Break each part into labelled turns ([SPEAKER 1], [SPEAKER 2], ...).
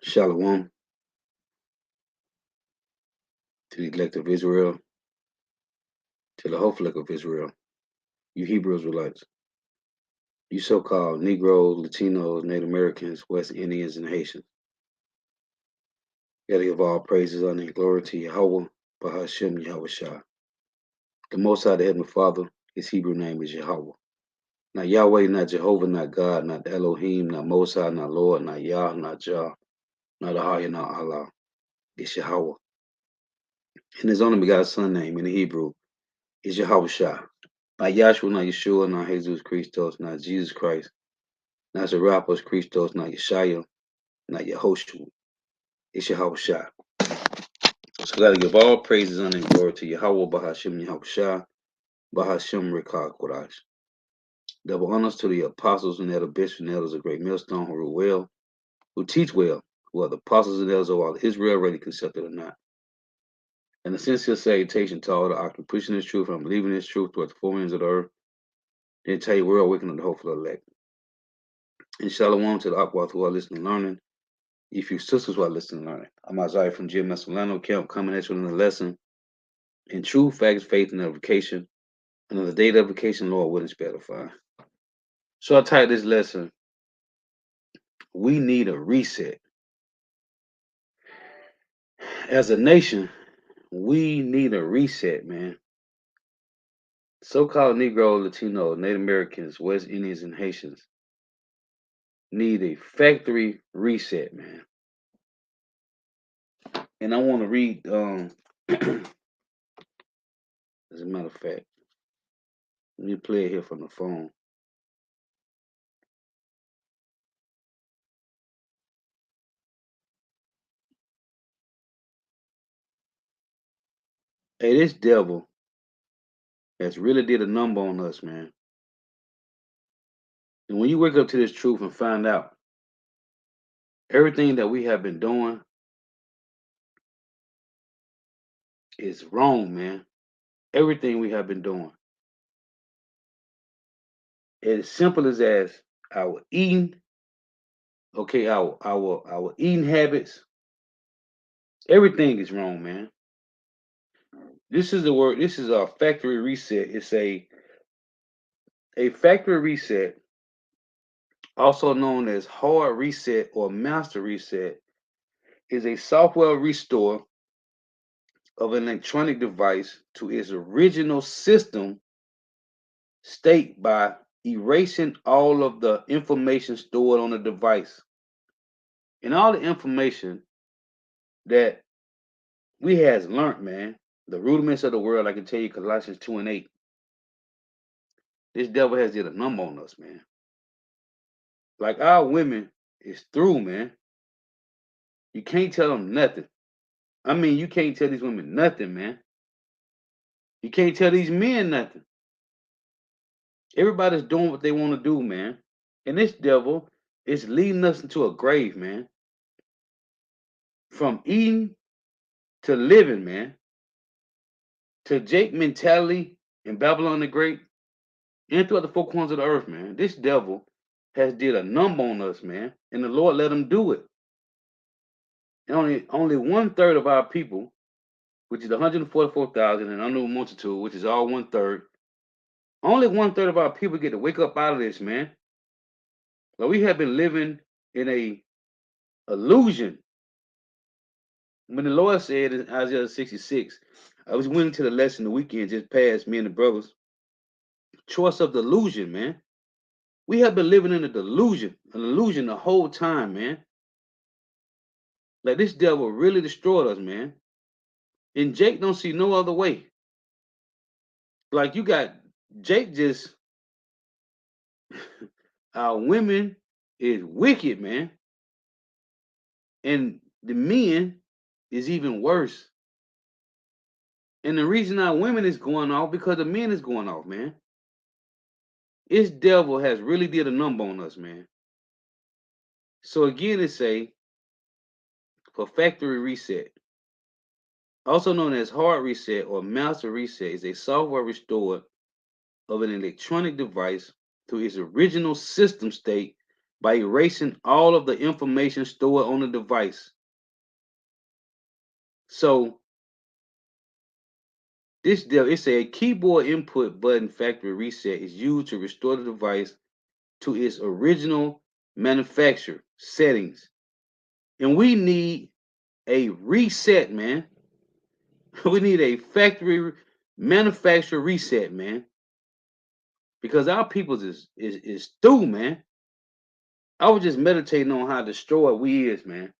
[SPEAKER 1] Shalom to the elect of Israel, to the whole flock of Israel, you Hebrew Israelites, you so-called Negroes, Latinos, Native Americans, West Indians, and Haitians. Gotta give all praises, honor, and glory to Yahweh, Bahashem Yahweh Shah. The Most High, the Heavenly Father, his Hebrew name is Yahweh. Not Yahweh, not Jehovah, not God, not Elohim, not Most High, not Lord, not Yah, not Jah, not Ahaya, not Allah. It's Yahweh. And his only begotten son name in the Hebrew is Yahweh Shah. Not Yahshua, not Yeshua, not Jesus Christos, not Jesus Christ, not Serapis Christos, not Yeshaya, not Yehoshua. It's Yahweh Shah. So we gotta give all praises honor and glory to Yahweh Bahashim Yahweh Shah, Bahashim Rekah Kodash. Double honors to the apostles and elder bishops and elders of Great Millstone who rule well, who teach well, who are the apostles and elders of all Israel, ready accepted or not. And a sincere salutation to all the occupation this truth and believing this truth towards the four winds of the earth. Then tell you we're awakening the hopeful elect. And shalom to the Akwath who are listening and learning. If you sisters who are listening and learning. I'm Isaiah from GMS Milano Camp coming at you in the lesson in truth, facts, faith, and edification. Another day of edification, Lord willing, spare the fire. So I titled this lesson, We Need a Reset. As a nation, we need a reset, man. So-called Negro, Latino, Native Americans, West Indians, and Haitians need a factory reset, man. And I want to read, as a matter of fact, let me play it here from the phone. Hey, this devil has really did a number on us, man. And when you wake up to this truth and find out everything that we have been doing is wrong, man. Everything we have been doing. As simple as our eating, okay, our eating habits, everything is wrong, man. This is the word, this is a factory reset. It's a factory reset, also known as hard reset or master reset, is a software restore of an electronic device to its original system state by erasing all of the information stored on the device. And all the information that we has learned, man, the rudiments of the world, I can tell you Colossians 2 and 8. This devil has did a number on us, man. Like our women is through, man. You can't tell them nothing. I mean, you can't tell these women nothing, man. You can't tell these men nothing. Everybody's doing what they want to do, man. And this devil is leading us into a grave, man. From eating to living, man. To Jake mentality in Babylon the Great and throughout the four corners of the earth, man. This devil has did a number on us, man. And the Lord let him do it. And only 1/3 of our people, which is 144,000 and unknown multitude, which is all 1/3. Only 1/3 of our people get to wake up out of this, man. But we have been living in a illusion. When the Lord said in Isaiah 66, I was went to the lesson the weekend just passed, me and the brothers. Choice of delusion, man. We have been living in a delusion, an illusion the whole time, man. Like this devil really destroyed us, man. And Jake don't see no other way. Like you got Jake just our women is wicked, man. And the men is even worse. And the reason our women is going off because the men is going off, man. This devil has really did a number on us, man. So again, it say for factory reset, also known as hard reset or master reset, is a software restored of an electronic device to its original system state by erasing all of the information stored on the device. So it's a keyboard input button factory reset is used to restore the device to its original manufacturer settings. And we need a reset, man. We need a factory manufacturer reset, man. Because our peoples is through, man. I was just meditating on how destroyed we is, man.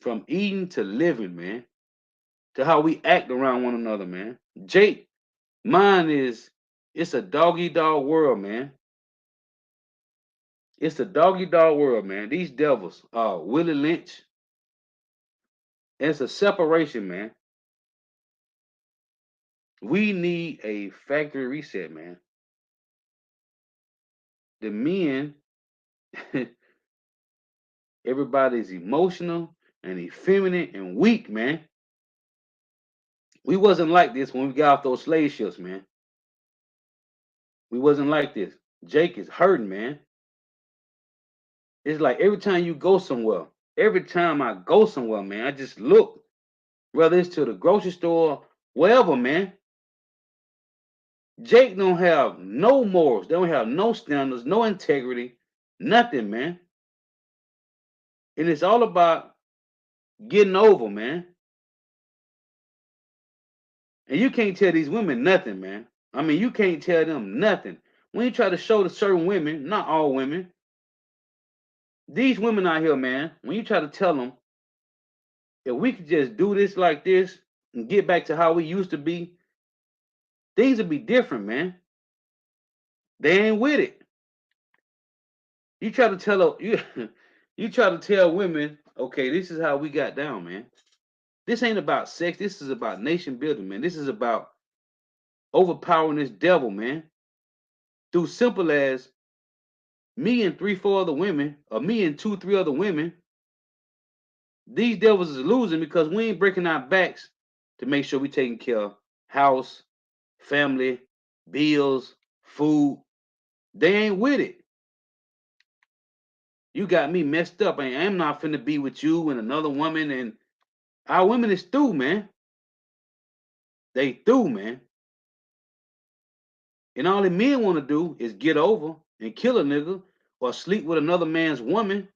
[SPEAKER 1] From eating to living, man. To how we act around one another, man. Jake, mine is it's a doggy dog world, man. It's a doggy dog world, man. These devils, Willie Lynch. It's a separation, man. We need a factory reset, man. The men, everybody's emotional and effeminate and weak, man. We wasn't like this when we got off those slave ships, man. We wasn't like this. Jake is hurting, man. It's like every time you go somewhere, every time I go somewhere, man, I just look, whether it's to the grocery store, wherever, man. Jake don't have no morals. They don't have no standards, no integrity, nothing, man. And it's all about getting over, man. And you can't tell these women nothing, man. I mean, you can't tell them nothing. When you try to show to certain women, not all women, these women out here, man, when you try to tell them, if we could just do this like this and get back to how we used to be, things would be different, man. They ain't with it. You try to tell you try to tell women, okay, this is how we got down, man. This ain't about sex. This is about nation building, man. This is about overpowering this devil, man. Through simple as me and three, four other women, or me and two, three other women, these devils is losing because we ain't breaking our backs to make sure we taking care of house, family, bills, food. They ain't with it. You got me messed up. I'm not finna be with you and another woman. And our women is through, man. They through, man. And all the men want to do is get over and kill a nigga or sleep with another man's woman.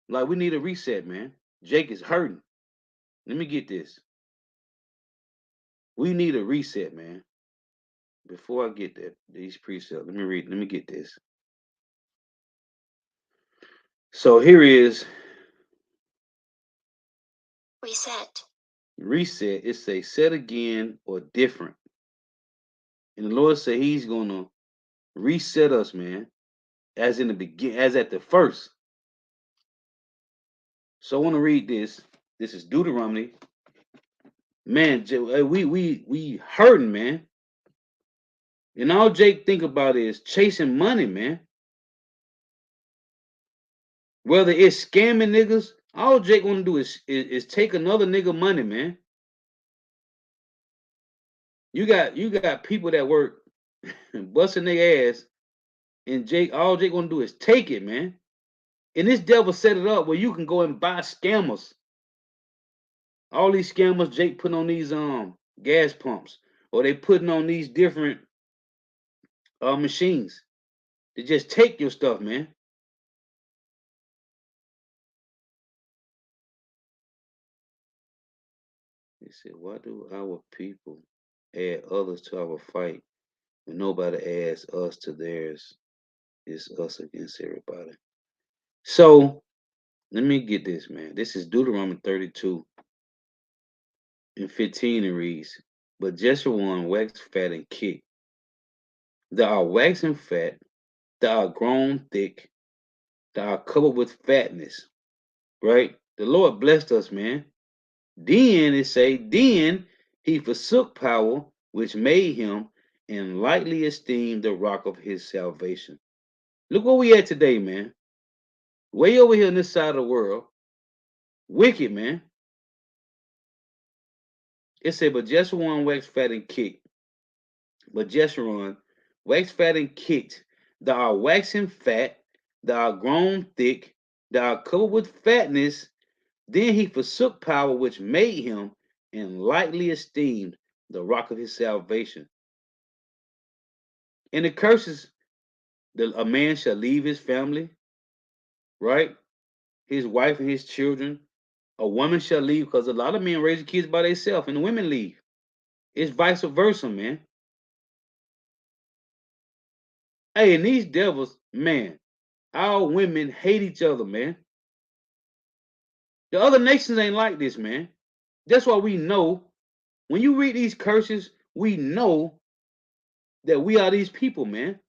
[SPEAKER 1] Like, we need a reset, man. Jake is hurting. Let me get this. We need a reset, man. Before I get that, these precepts, let me get this. So here is
[SPEAKER 2] reset.
[SPEAKER 1] Reset. It say set again or different. And the Lord said He's gonna reset us, man, as in the begin, as at the first. So I want to read this. This is Deuteronomy. Man, we hurting, man. And all Jake think about is chasing money, man. Whether it's scamming niggas, all Jake want to do is take another nigga money, man. You got people that work busting their ass, and all Jake want to do is take it, man. And this devil set it up where you can go and buy scammers. All these scammers Jake putting on these gas pumps, or they putting on these different machines to just take your stuff, man. He said, why do our people add others to our fight when nobody adds us to theirs? It's us against everybody. So let me get this, man. This is Deuteronomy 32 and 15. It reads, but Jeshurun waxed fat and kicked. Thou art waxing fat, thou art grown thick, thou art covered with fatness. Right? The Lord blessed us, man. Then it say, then he forsook power, which made him, and lightly esteemed the rock of his salvation. Look where we at today, man. Way over here on this side of the world. Wicked, man. It said, but Jeshurun waxed fat and kicked. But Jeshurun waxed fat and kicked. thou art waxing fat, thou art grown thick, thou art covered with fatness. Then he forsook power which made him, and lightly esteemed the rock of his salvation. And the curses, a man shall leave his family, right? His wife and his children. A woman shall leave, because a lot of men raise kids by themselves and the women leave. It's vice versa, man. Hey, and these devils, man, our women hate each other, man. The other nations ain't like this, man. That's why we know when you read these curses, we know that we are these people, man.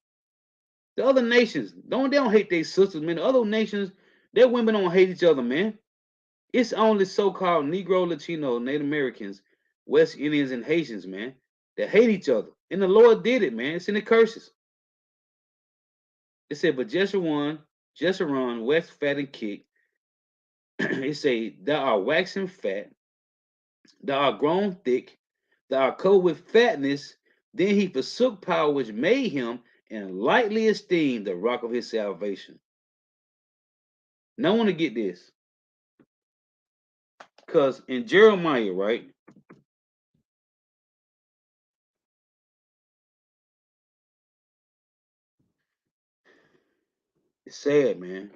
[SPEAKER 1] The other nations, they don't hate their sisters, man. The other nations, their women don't hate each other, man. It's only so-called Negro, Latino, Native Americans, West Indians, and Haitians, man, that hate each other. And the Lord did it, man. It's in the curses. It said, but Jeshurun, waxed fat and kicked. It say, thou art waxing fat, thou art grown thick, thou art covered with fatness. Then he forsook power which made him, and lightly esteemed the rock of his salvation. Now I want to get this. Because in Jeremiah, right? It's sad, man.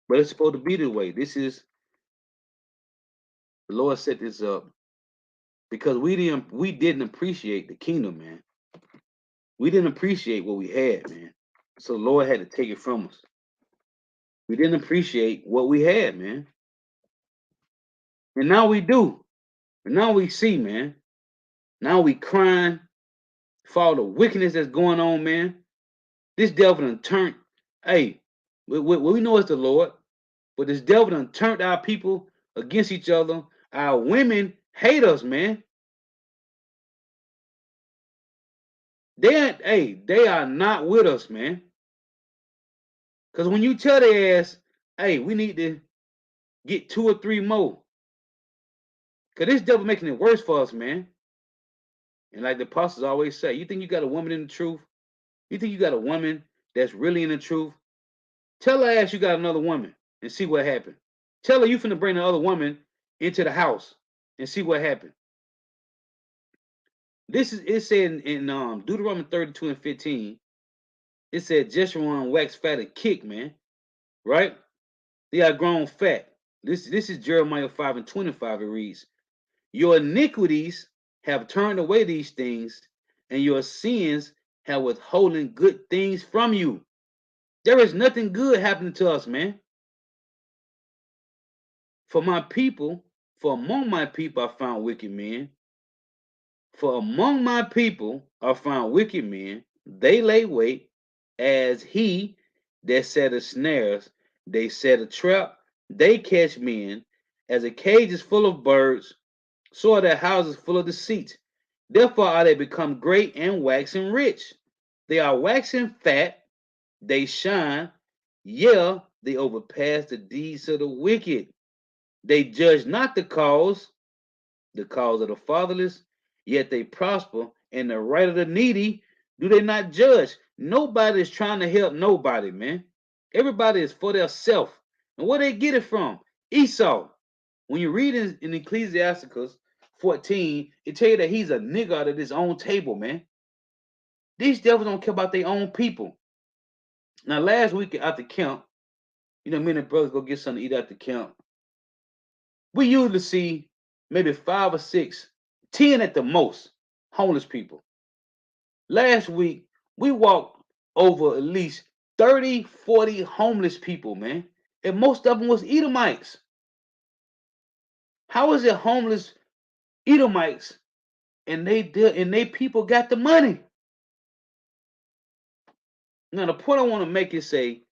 [SPEAKER 1] But it's supposed to be the way. This is the Lord set this up because we didn't appreciate the kingdom, man. We didn't appreciate what we had, man. So the Lord had to take it from us. We didn't appreciate what we had, man. And now we do. And now we see, man. Now we crying for all the wickedness that's going on, man. This devil done turned. Hey, we know it's the Lord, but this devil done turned our people against each other. Our women hate us, man. They are not with us, man. Because when you tell their ass, hey, we need to get 2 or 3 more. Because this devil making it worse for us, man. And like the apostles always say, you think you got a woman in the truth? You think you got a woman that's really in the truth? Tell her ass you got another woman and see what happened. Tell her you finna bring the other woman into the house and see what happened. This is it said in Deuteronomy 32 and 15. It said Jeshurun waxed fat and kick, man. Right? They are grown fat. This is Jeremiah 5 and 25. It reads, your iniquities have turned away these things, and your sins have withholden good things from you. There is nothing good happening to us, man. For my people, for among my people I found wicked men. For among my people are found wicked men. They lay wait as he that set a snares. They set a trap. They catch men. As a cage is full of birds, so are their houses full of deceit. Therefore are they become great and waxing rich. They are waxing fat. They shine. Yeah, they overpass the deeds of the wicked. They judge not the cause of the fatherless, yet they prosper, and the right of the needy do they not judge. Nobody is trying to help nobody, man. Everybody is for their self. And where they get it from? Esau. When you read in Ecclesiasticus 14, it tell you that he's a nigger out of his own table, man. These devils don't care about their own people. Now, last week at the camp, me and the brothers go get something to eat at the camp. We usually see maybe 5 or 6, 10 at the most, homeless people. Last week, we walked over at least 30, 40 homeless people, man. And most of them was Edomites. How is it homeless Edomites and they people got the money? Now the point I want to make is say,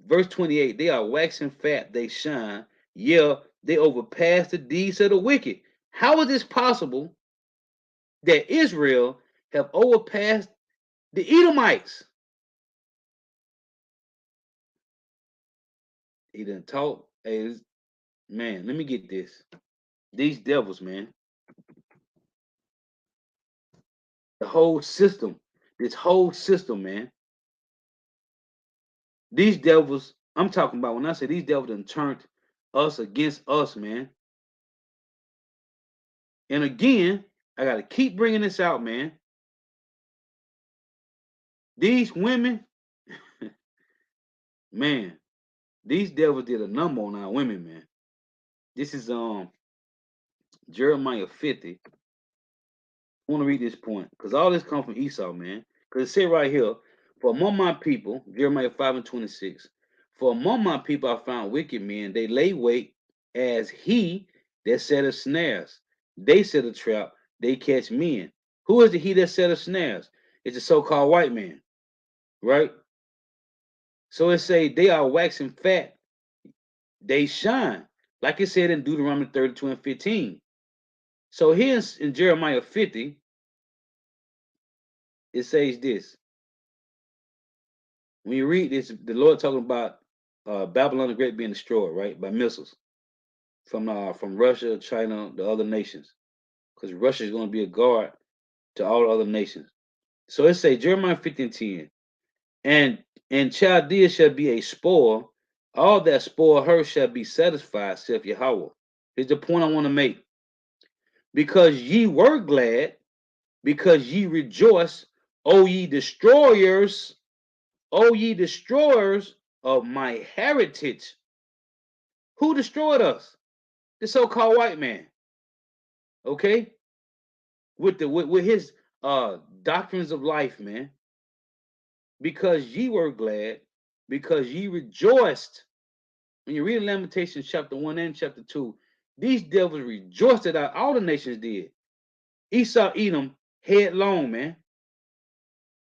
[SPEAKER 1] verse 28, they are waxing fat, they shine. Yeah, they overpass the deeds of the wicked. How is this possible that Israel have overpassed the Edomites? He didn't talk. Hey, man, let me get this. These devils, man. The whole system, this whole system, man. These devils, I'm talking about when I say these devils done turned us against us, man. And again, I got to keep bringing this out, man. These women, man, these devils did a number on our women, man. This is Jeremiah 50. I want to read this point because all this comes from Esau, man. Because it said right here, for among my people, Jeremiah 5 and 26, for among my people I found wicked men, they lay wait as he that set a snares. They set a trap, they catch men. Who is the he that set a snares? It's the so-called white man, right? So it say they are waxing fat, they shine. Like it said in Deuteronomy 32 and 15. So here in Jeremiah 50, it says this. When you read this, the Lord talking about Babylon the Great being destroyed, right, by missiles from Russia, China, the other nations, because Russia is going to be a guard to all other nations. So it say Jeremiah 50:10, and Chaldea shall be a spoil, all that spoil her shall be satisfied, saith Yahweh. Here's the point I want to make. Because ye were glad, because ye rejoice, O ye destroyers of my heritage. Who destroyed us? The so-called white man. Okay, with his doctrines of life, man. Because ye were glad, because ye rejoiced. When you read Lamentations chapter 1 and chapter 2, these devils rejoiced that all the nations did. Esau, Edom, headlong, man.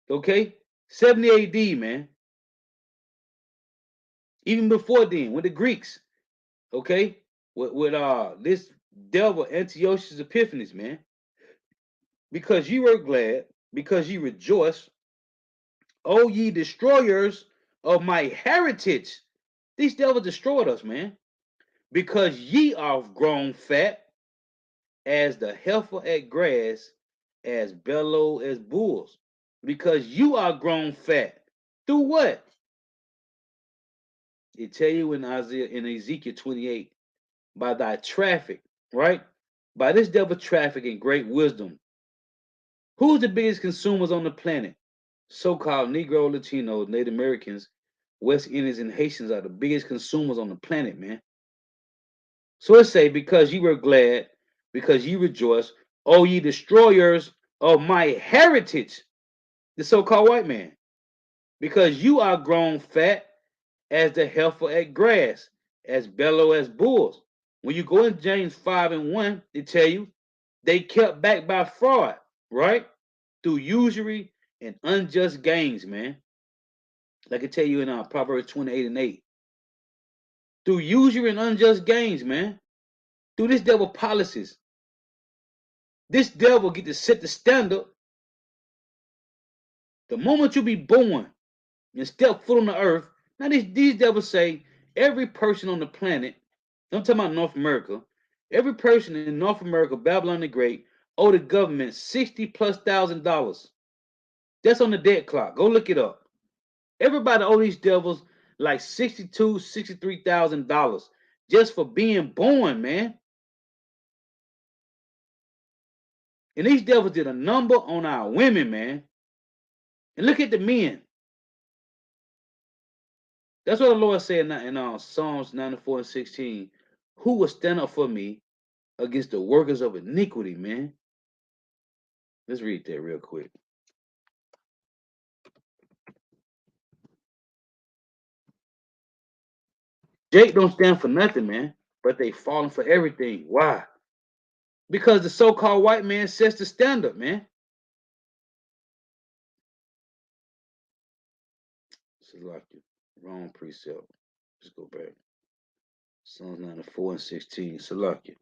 [SPEAKER 1] Okay, 70 AD, man. Even before then, with the Greeks, okay, with this devil Antiochus Epiphanes, man. Because ye were glad, because ye rejoiced, O ye destroyers of my heritage. These devils destroyed us, man. Because ye are grown fat as the heifer at grass, as bellow as bulls. Because you are grown fat. Through what? It tell you in Ezekiel 28, by thy traffic, right? By this devil traffic and great wisdom. Who's the biggest consumers on the planet? So-called Negro, Latinos, Native Americans, West Indians, and Haitians are the biggest consumers on the planet, man. So it say, because ye were glad, because ye rejoice, O ye destroyers of my heritage, the so-called white man, because you are grown fat as the heifer at grass, as bellow as bulls. When you go in James 5 and 1, they tell you they kept back by fraud, right? Through usury and unjust gains, man. Like I tell you in Proverbs 28 and 8. Through usury and unjust gains, man. Through this devil policies. This devil get to set the standard. The moment you be born and step foot on the earth, now these devils say every person on the planet, I'm talking about North America, every person in North America, Babylon the Great, owe the government 60 plus $1,000. That's on the debt clock. Go look it up. Everybody owe these devils like $63,000 just for being born, man. And these devils did a number on our women, man. And look at the men. That's what the Lord said in Psalms 94 and 16. Who will stand up for me against the workers of iniquity, man? Let's read that real quick. Jake don't stand for nothing, man, but they falling for everything. Why? Because the so-called white man sets the standard, man. Salakia. Wrong precept. Let's go back. Psalms 94 and 16. Salakia.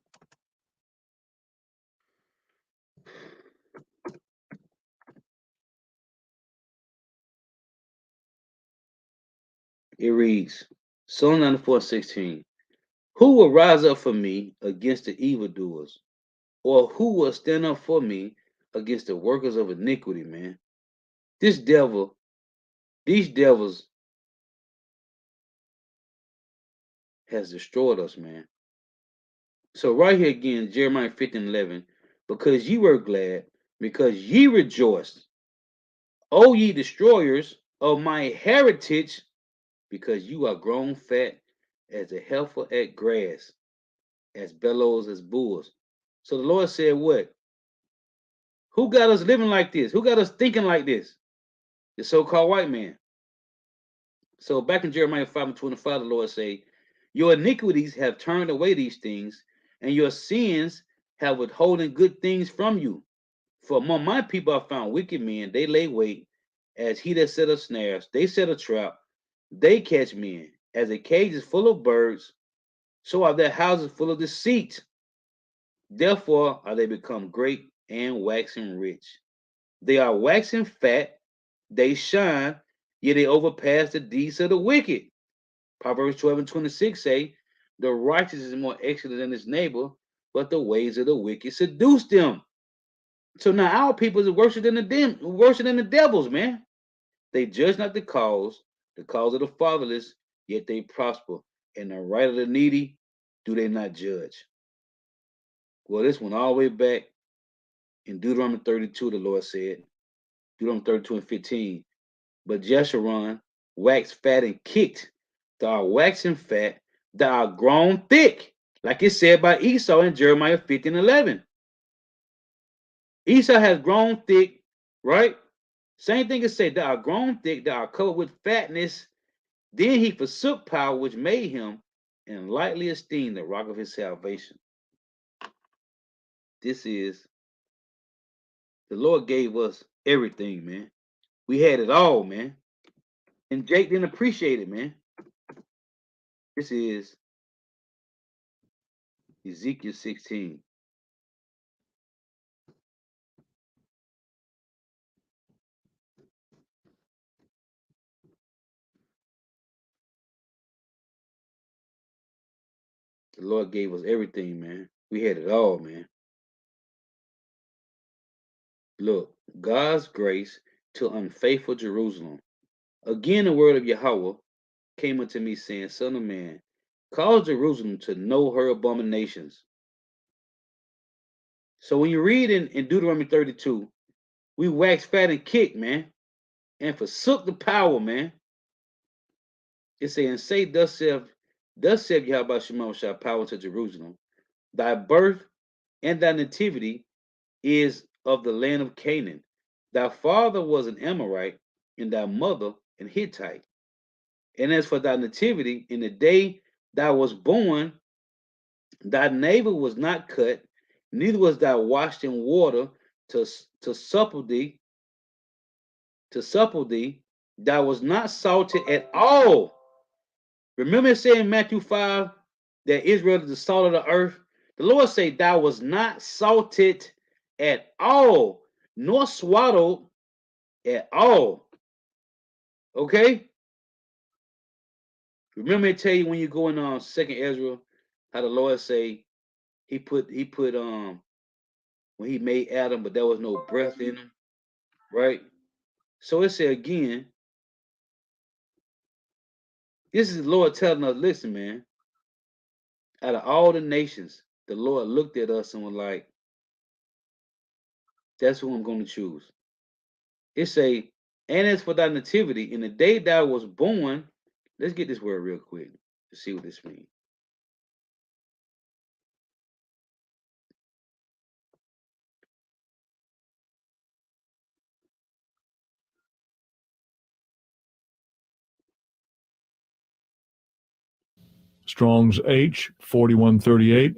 [SPEAKER 1] It reads, Psalm 94 and 16. Who will rise up for me against the evildoers? Or who will stand up for me against the workers of iniquity, man? This devil, these devils has destroyed us, man. So right here again, Jeremiah 15:11, because ye were glad, because ye rejoiced, O ye destroyers of my heritage, because you are grown fat as a heifer at grass, as bellows as bulls. So the Lord said, what? Who got us living like this? Who got us thinking like this? The so-called white man. So back in Jeremiah 5:25, the Lord say, your iniquities have turned away these things, and your sins have withholden good things from you. For among my people I found wicked men, they lay wait, as he that set a snares, they set a trap, they catch men, as a cage is full of birds, so are their houses full of deceit. Therefore are they become great and waxing rich. They are waxing fat, they shine, yet they overpass the deeds of the wicked. Proverbs 12:26 say, the righteous is more excellent than his neighbor, but the ways of the wicked seduce them. So now our people is worse than the devils, man. They judge not the cause of the fatherless, yet they prosper. And the right of the needy, do they not judge? Well, this one all the way back in Deuteronomy 32, the Lord said, Deuteronomy 32:15. But Jeshurun waxed fat and kicked, thou art waxing fat, thou art grown thick, like it said by Esau in Jeremiah 15:11. Esau has grown thick, right? Same thing as said, thou art grown thick, thou art covered with fatness. Then he forsook power which made him, and lightly esteemed the rock of his salvation. This is, the Lord gave us everything, man. We had it all, man. And Jake didn't appreciate it, man. This is Ezekiel 16. The Lord gave us everything, man. We had it all, man. Look, God's grace to unfaithful Jerusalem. Again, the word of Yahweh came unto me, saying, son of man, cause Jerusalem to know her abominations. So when you read in Deuteronomy 32, we waxed fat and kicked, man, and forsook the power, man. It saying, say, thus saith Yahweh Shema shall power to Jerusalem. Thy birth and thy nativity is of the land of Canaan. Thy father was an Amorite, and thy mother an Hittite. And as for thy nativity, in the day thou was born, thy navel was not cut, neither was thou washed in water to, to supple thee, thou was not salted at all. Remember it said in Matthew 5 that Israel is the salt of the earth? The Lord said, thou was not salted at all, nor swaddled at all. Okay? Remember it tell you when you go in Second Ezra, how the Lord say he put when he made Adam, but there was no breath in him, right? So it said again, this is the Lord telling us, listen, man, out of all the nations, the Lord looked at us and was like, that's who I'm going to choose. It say, and as for thy nativity, in the day thou was born, let's get this word real quick to see what this means.
[SPEAKER 2] Strong's H 4138.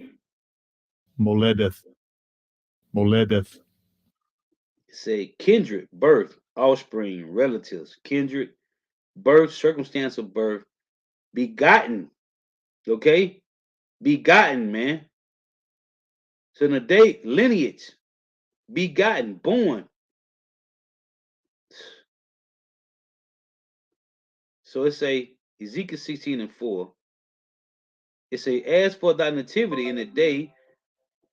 [SPEAKER 2] Moledeth. Moledeth.
[SPEAKER 1] It say kindred, birth, offspring, relatives, kindred, birth, circumstance of birth, begotten. Okay? Begotten, man. So in the day, lineage, begotten, born. So it say Ezekiel 16:4. It say, as for thy nativity in the day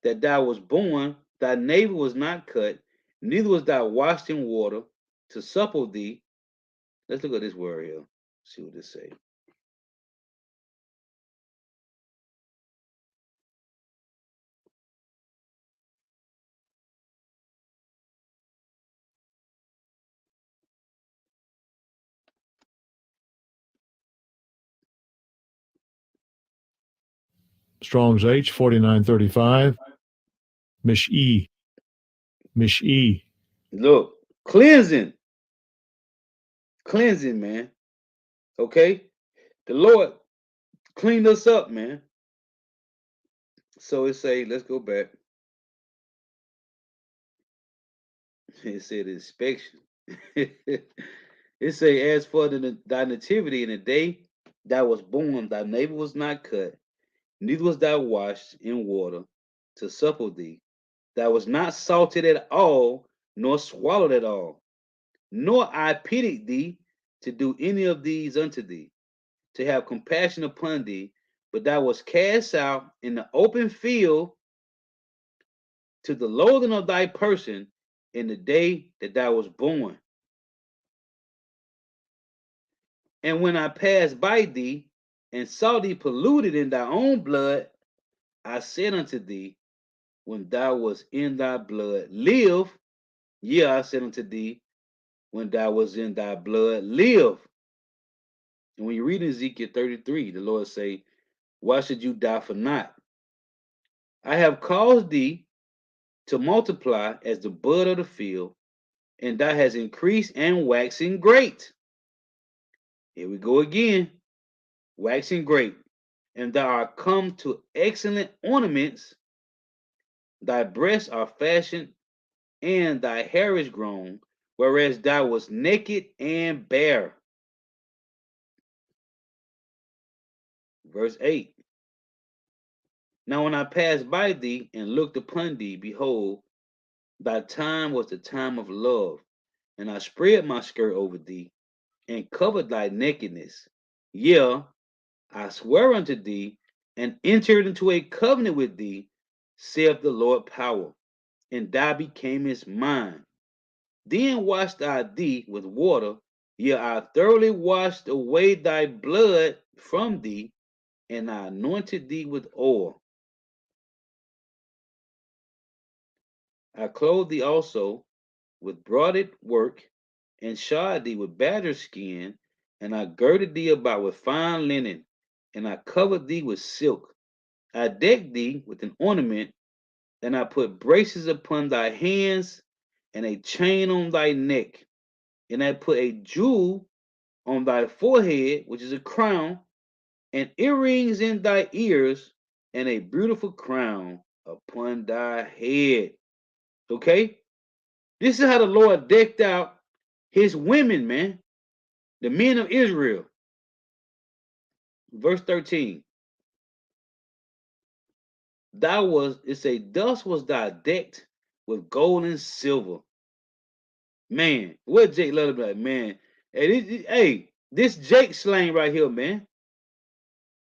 [SPEAKER 1] that thou was born, thy navel was not cut, neither was thou washed in water to supple thee. Let's look at this word here. See what this say.
[SPEAKER 2] Strong's H 4935. Mish-E. Mish-E.
[SPEAKER 1] Look, cleansing. Cleansing, man. Okay? The Lord cleaned us up, man. So it say, let's go back. It said inspection. It say, as for thy nativity in the day that was born, thy navel was not cut, neither was thou washed in water to supple thee. Thou was not salted at all, nor swallowed at all. Nor I pitied thee to do any of these unto thee, to have compassion upon thee, but thou was cast out in the open field to the loathing of thy person in the day that thou was born. And when I passed by thee and saw thee polluted in thy own blood, I said unto thee, when thou was in thy blood, live. Yeah, I said unto thee, when thou was in thy blood, live. And when you read Ezekiel 33, the Lord say, why should you die for naught? I have caused thee to multiply as the bud of the field, and thou hast increased and waxing great. Here we go again, waxing great. And thou art come to excellent ornaments, thy breasts are fashioned, and thy hair is grown, whereas thou wast naked and bare. Verse 8. Now when I passed by thee and looked upon thee, behold, thy time was the time of love, and I spread my skirt over thee, and covered thy nakedness. Yea, I swear unto thee, and entered into a covenant with thee, saith the Lord power, and thou becamest mine. Then washed I thee with water, yea, I thoroughly washed away thy blood from thee, and I anointed thee with oil. I clothed thee also with broided work, and shod thee with badger skin, and I girded thee about with fine linen, and I covered thee with silk. I decked thee with an ornament, and I put braces upon thy hands, and a chain on thy neck, and I put a jewel on thy forehead, which is a crown, and earrings in thy ears, and a beautiful crown upon thy head. Okay? This is how the Lord decked out his women, man, the men of Israel. Verse 13. Thus was thou decked with gold and silver. Man, what Jake love like, man. Hey, this Jake slang right here, man.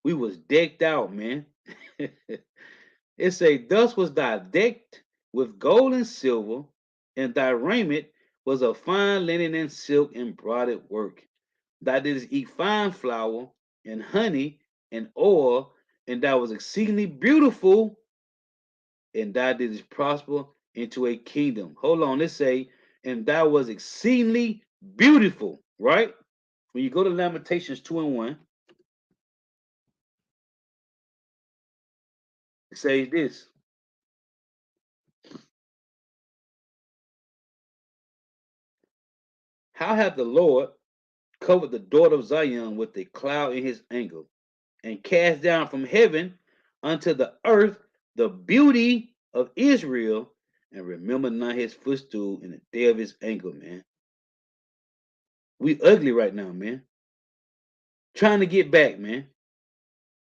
[SPEAKER 1] We was decked out, man. Thus was thou decked with gold and silver, and thy raiment was of fine linen and silk and broided work. Thou didst eat fine flour and honey and oil, and thou was exceedingly beautiful, and thou didst prosper into a kingdom. Hold on, let's say, and thou was exceedingly beautiful, right? When you go to Lamentations 2:1, it says this. How hath the Lord covered the daughter of Zion with a cloud in his anger, and cast down from heaven unto the earth the beauty of Israel, and remember not his footstool in the day of his anger, man. We ugly right now, man. Trying to get back, man.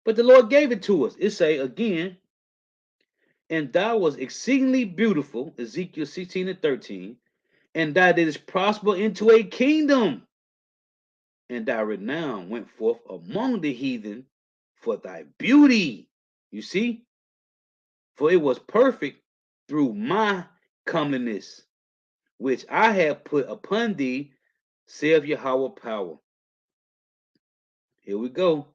[SPEAKER 1] But the Lord gave it to us. It say again, and thou was exceedingly beautiful, Ezekiel 16:13, and thou didst prosper into a kingdom, and thy renown went forth among the heathen for thy beauty. You see? For it was perfect through my comeliness, which I have put upon thee, saith Yahweh power. Here we go.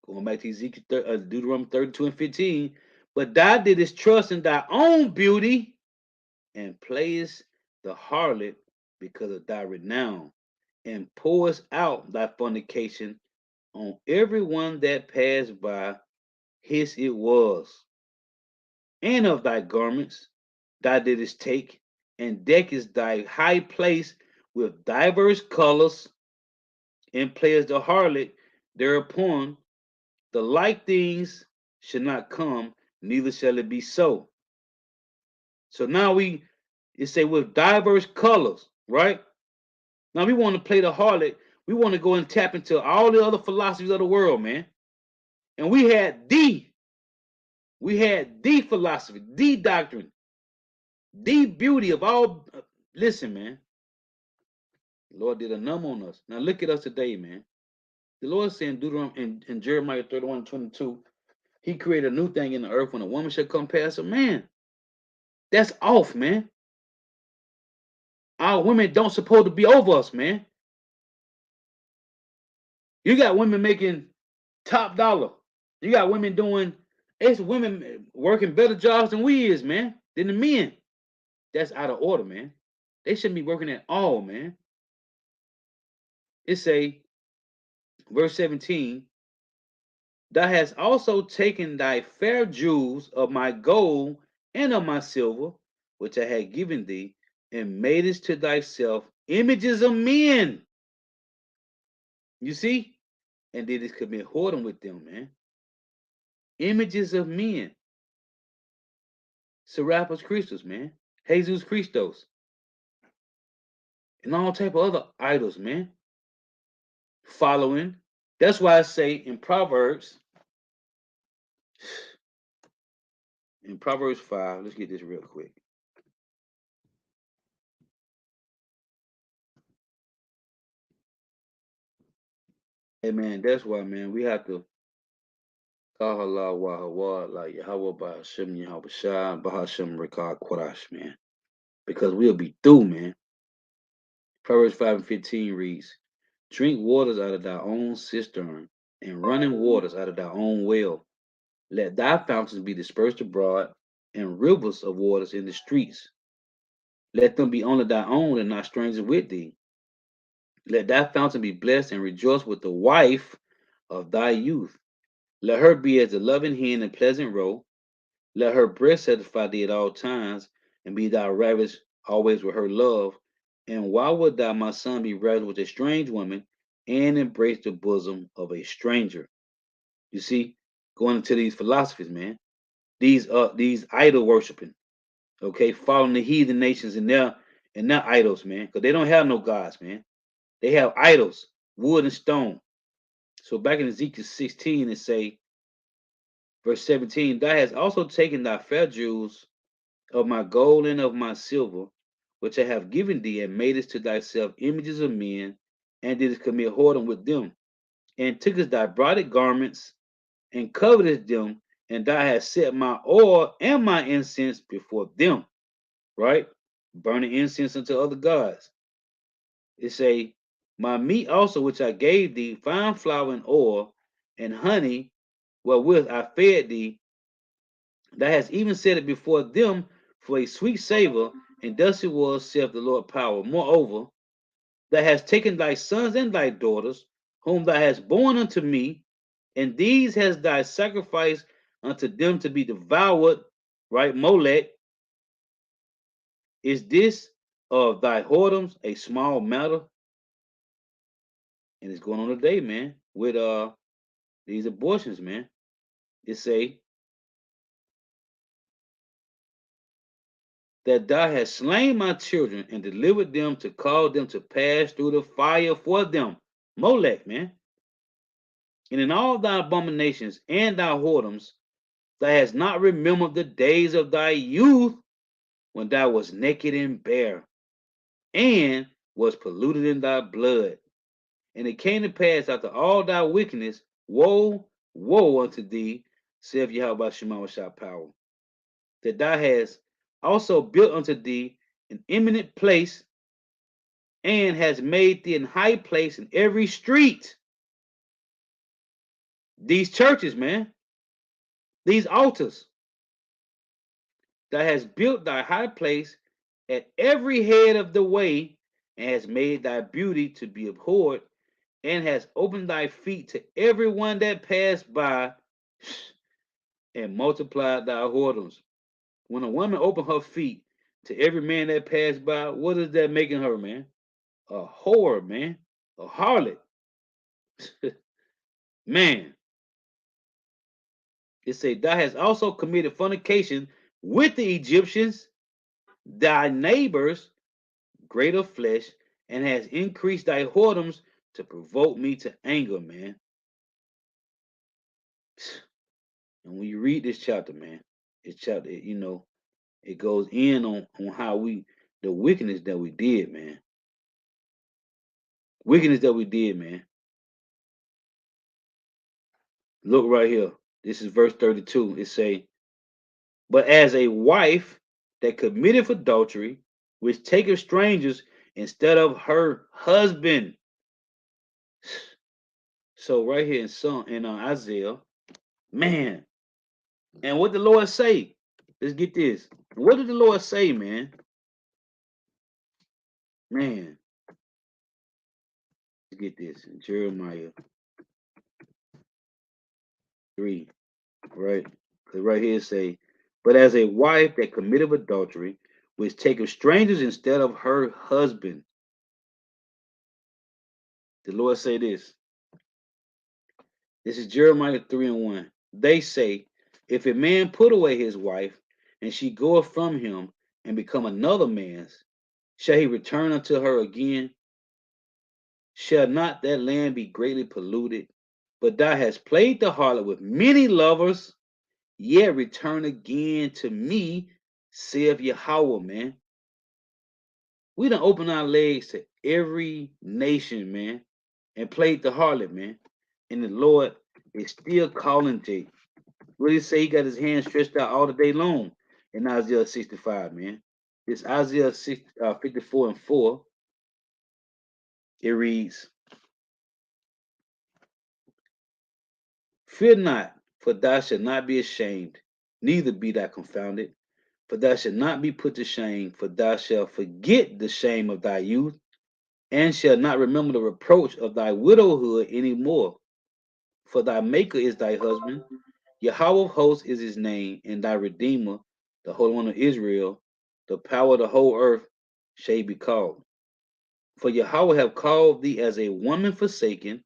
[SPEAKER 1] Going back to Ezekiel, Deuteronomy 32:15. But thou didst trust in thy own beauty, and playest the harlot because of thy renown, and pourest out thy fornication on every one that passed by, his it was. And of thy garments thou didst take, and deckest thy high place with divers colors, and playest the harlot thereupon. The like things should not come, neither shall it be so. So now it say with diverse colors, right? Now we want to play the harlot. We want to go and tap into all the other philosophies of the world, man. And we had the philosophy, the doctrine, the beauty of all. Listen, man. The Lord did a number on us. Now look at us today, man. The Lord said in Deuteronomy in Jeremiah 31:22, He created a new thing in the earth when a woman shall come past a man. That's off, man. Our women don't supposed to be over us, man. You got women making top dollar. You got women doing it's women working better jobs than we is, man, than the men. That's out of order, man. They shouldn't be working at all, man. It say, verse 17, thou hast also taken thy fair jewels of my gold and of my silver, which I had given thee, and madest to thyself images of men. You see? And didst commit whoredom with them, man. Images of men. Serapis Christus, man. Jesus Christos. And all type of other idols, man. Following. That's why I say in Proverbs 5, let's get this real quick. Hey man, that's why, man, we have to call Allah Wahawad, like Yahweh Bahashem Yahweh Shah, Bahashem Rikah Quadash, man. Because we'll be through, man. Proverbs 5:15 reads, drink waters out of thy own cistern, and running waters out of thy own well. Let thy fountains be dispersed abroad, and rivers of waters in the streets. Let them be only thy own, and not strangers with thee. Let thy fountain be blessed, and rejoice with the wife of thy youth. Let her be as a loving hen and pleasant roe. Let her breast satisfy thee at all times, and be thou ravished always with her love. And why would thou, my son, be ravished with a strange woman, and embrace the bosom of a stranger? You see, going into these philosophies, man, these idol worshiping, okay, following the heathen nations and their idols, man, because they don't have no gods, man. They have idols, wood and stone. So back in Ezekiel 16, it say, verse 17, thou hast also taken thy fair jewels of my gold and of my silver, which I have given thee, and madest to thyself images of men, and didst commit whoredom with them, and tookest thy broided garments, and covetest them, and thou hast set my oil and my incense before them, right? Burning incense unto other gods. It say, my meat also which I gave thee, fine flour and oil, and honey, wherewith I fed thee, thou hast even set it before them for a sweet savor, and thus it was, saith the Lord power. Moreover, thou hast taken thy sons and thy daughters, whom thou hast born unto me, and these has thy sacrifice unto them to be devoured, right? Molech, is this of thy whoredoms a small matter? And it's going on today, man, with these abortions, man. It say that thou hast slain my children and delivered them to cause them to pass through the fire for them. Molech, man. And in all thy abominations and thy whoredoms, thou hast not remembered the days of thy youth, when thou wast naked and bare, and was polluted in thy blood. And it came to pass after all thy wickedness, woe, woe unto thee, saith Yahweh Shema Shah power, that thou hast also built unto thee an eminent place, and has made thee an high place in every street. These churches, man, these altars, thou hast built thy high place at every head of the way, and has made thy beauty to be abhorred, and has opened thy feet to everyone that passed by, and multiplied thy whoredoms. When a woman opened her feet to every man that passed by, what is that making her, man? A whore, man. A harlot. Man. It say, thou hast also committed fornication with the Egyptians, thy neighbors, greater flesh, and has increased thy whoredoms to provoke me to anger, man. And when you read this chapter, man, this chapter, it goes in on how the wickedness that we did, man. Wickedness that we did, man. Look right here. This is verse 32. It say, but as a wife that committeth adultery, which taketh strangers instead of her husband. So right here in Isaiah, man. And what the Lord say? Let's get this. What did the Lord say, man? Man, let's get this in Jeremiah 3, right? Because right here it say, but as a wife that committeth adultery, which taketh strangers instead of her husband. The Lord say this. This is Jeremiah 3 and 1. They say, if a man put away his wife, and she goeth from him, and become another man's, shall he return unto her again? Shall not that land be greatly polluted? But thou hast played the harlot with many lovers, yet return again to me, saith Yahweh, man. We done opened our legs to every nation, man, and played the harlot, man. And the Lord is still calling Jake. What did he say? He got his hand stretched out all the day long in Isaiah 65, man. This Isaiah 54 and 4. It reads, fear not, for thou shalt not be ashamed, neither be thou confounded. For thou shalt not be put to shame, for thou shalt forget the shame of thy youth, and shalt not remember the reproach of thy widowhood any more. For thy maker is thy husband, Yahweh of hosts is his name, and thy redeemer, the Holy One of Israel, the power of the whole earth shall be called. For Yahweh have called thee as a woman forsaken,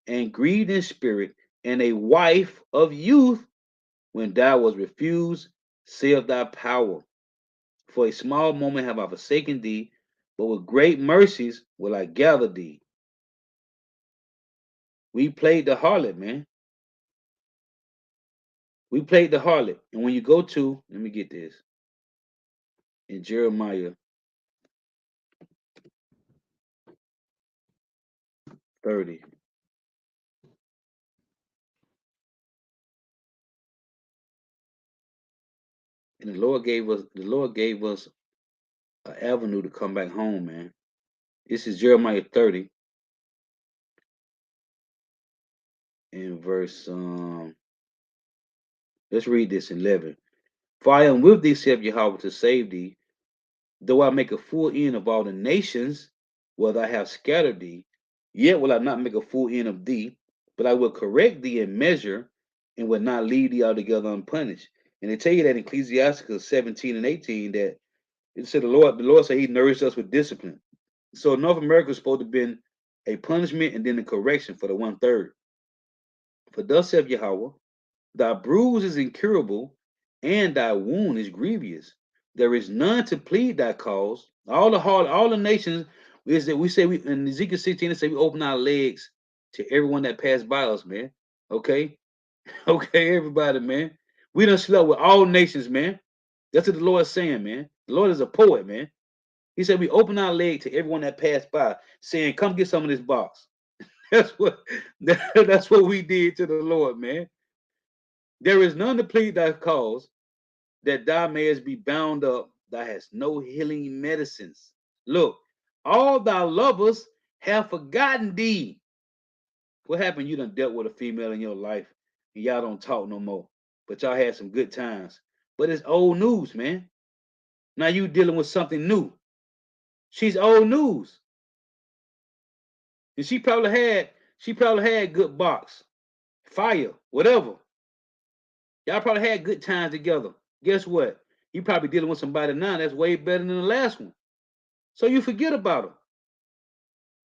[SPEAKER 1] and grieved in spirit, and a wife of youth, when thou was refused, saith thy power. For a small moment have I forsaken thee, but with great mercies will I gather thee. We played the harlot, man. We played the harlot. And when you go to, let me get this, in Jeremiah 30. And the Lord gave us an avenue to come back home, man. This is Jeremiah 30 in verse let's read this in 11. For I am with thee, saith Yahweh, to save thee, though I make a full end of all the nations where I have scattered thee, yet will I not make a full end of thee, but I will correct thee in measure, and will not leave thee altogether unpunished. And they tell you that in Ecclesiasticus 17 and 18 that it said the Lord said he nourished us with discipline. So North America is supposed to have been a punishment and then a correction for the 1/3. For thus saith Yahweh, thy bruise is incurable, and thy wound is grievous. There is none to plead thy cause. All the nations is that we say we in Ezekiel 16 it say we open our legs to everyone that passed by us, man. Okay, okay, everybody, man. We done slept with all nations, man. That's what the Lord is saying, man. The Lord is a poet, man. He said we open our leg to everyone that passed by, saying, "Come get some of this box." That's what that's what we did to the Lord, man. There is none to plead thy cause, that thou mayest be bound up. Thou hast no healing medicines. Look, all thy lovers have forgotten thee. What happened? You done dealt with a female in your life, and y'all don't talk no more. But y'all had some good times. But it's old news, man. Now you dealing with something new. She's old news. And she probably had She probably had good box, fire, whatever. Y'all probably had good times together. Guess what? You probably dealing with somebody now that's way better than the last one. So you forget about them,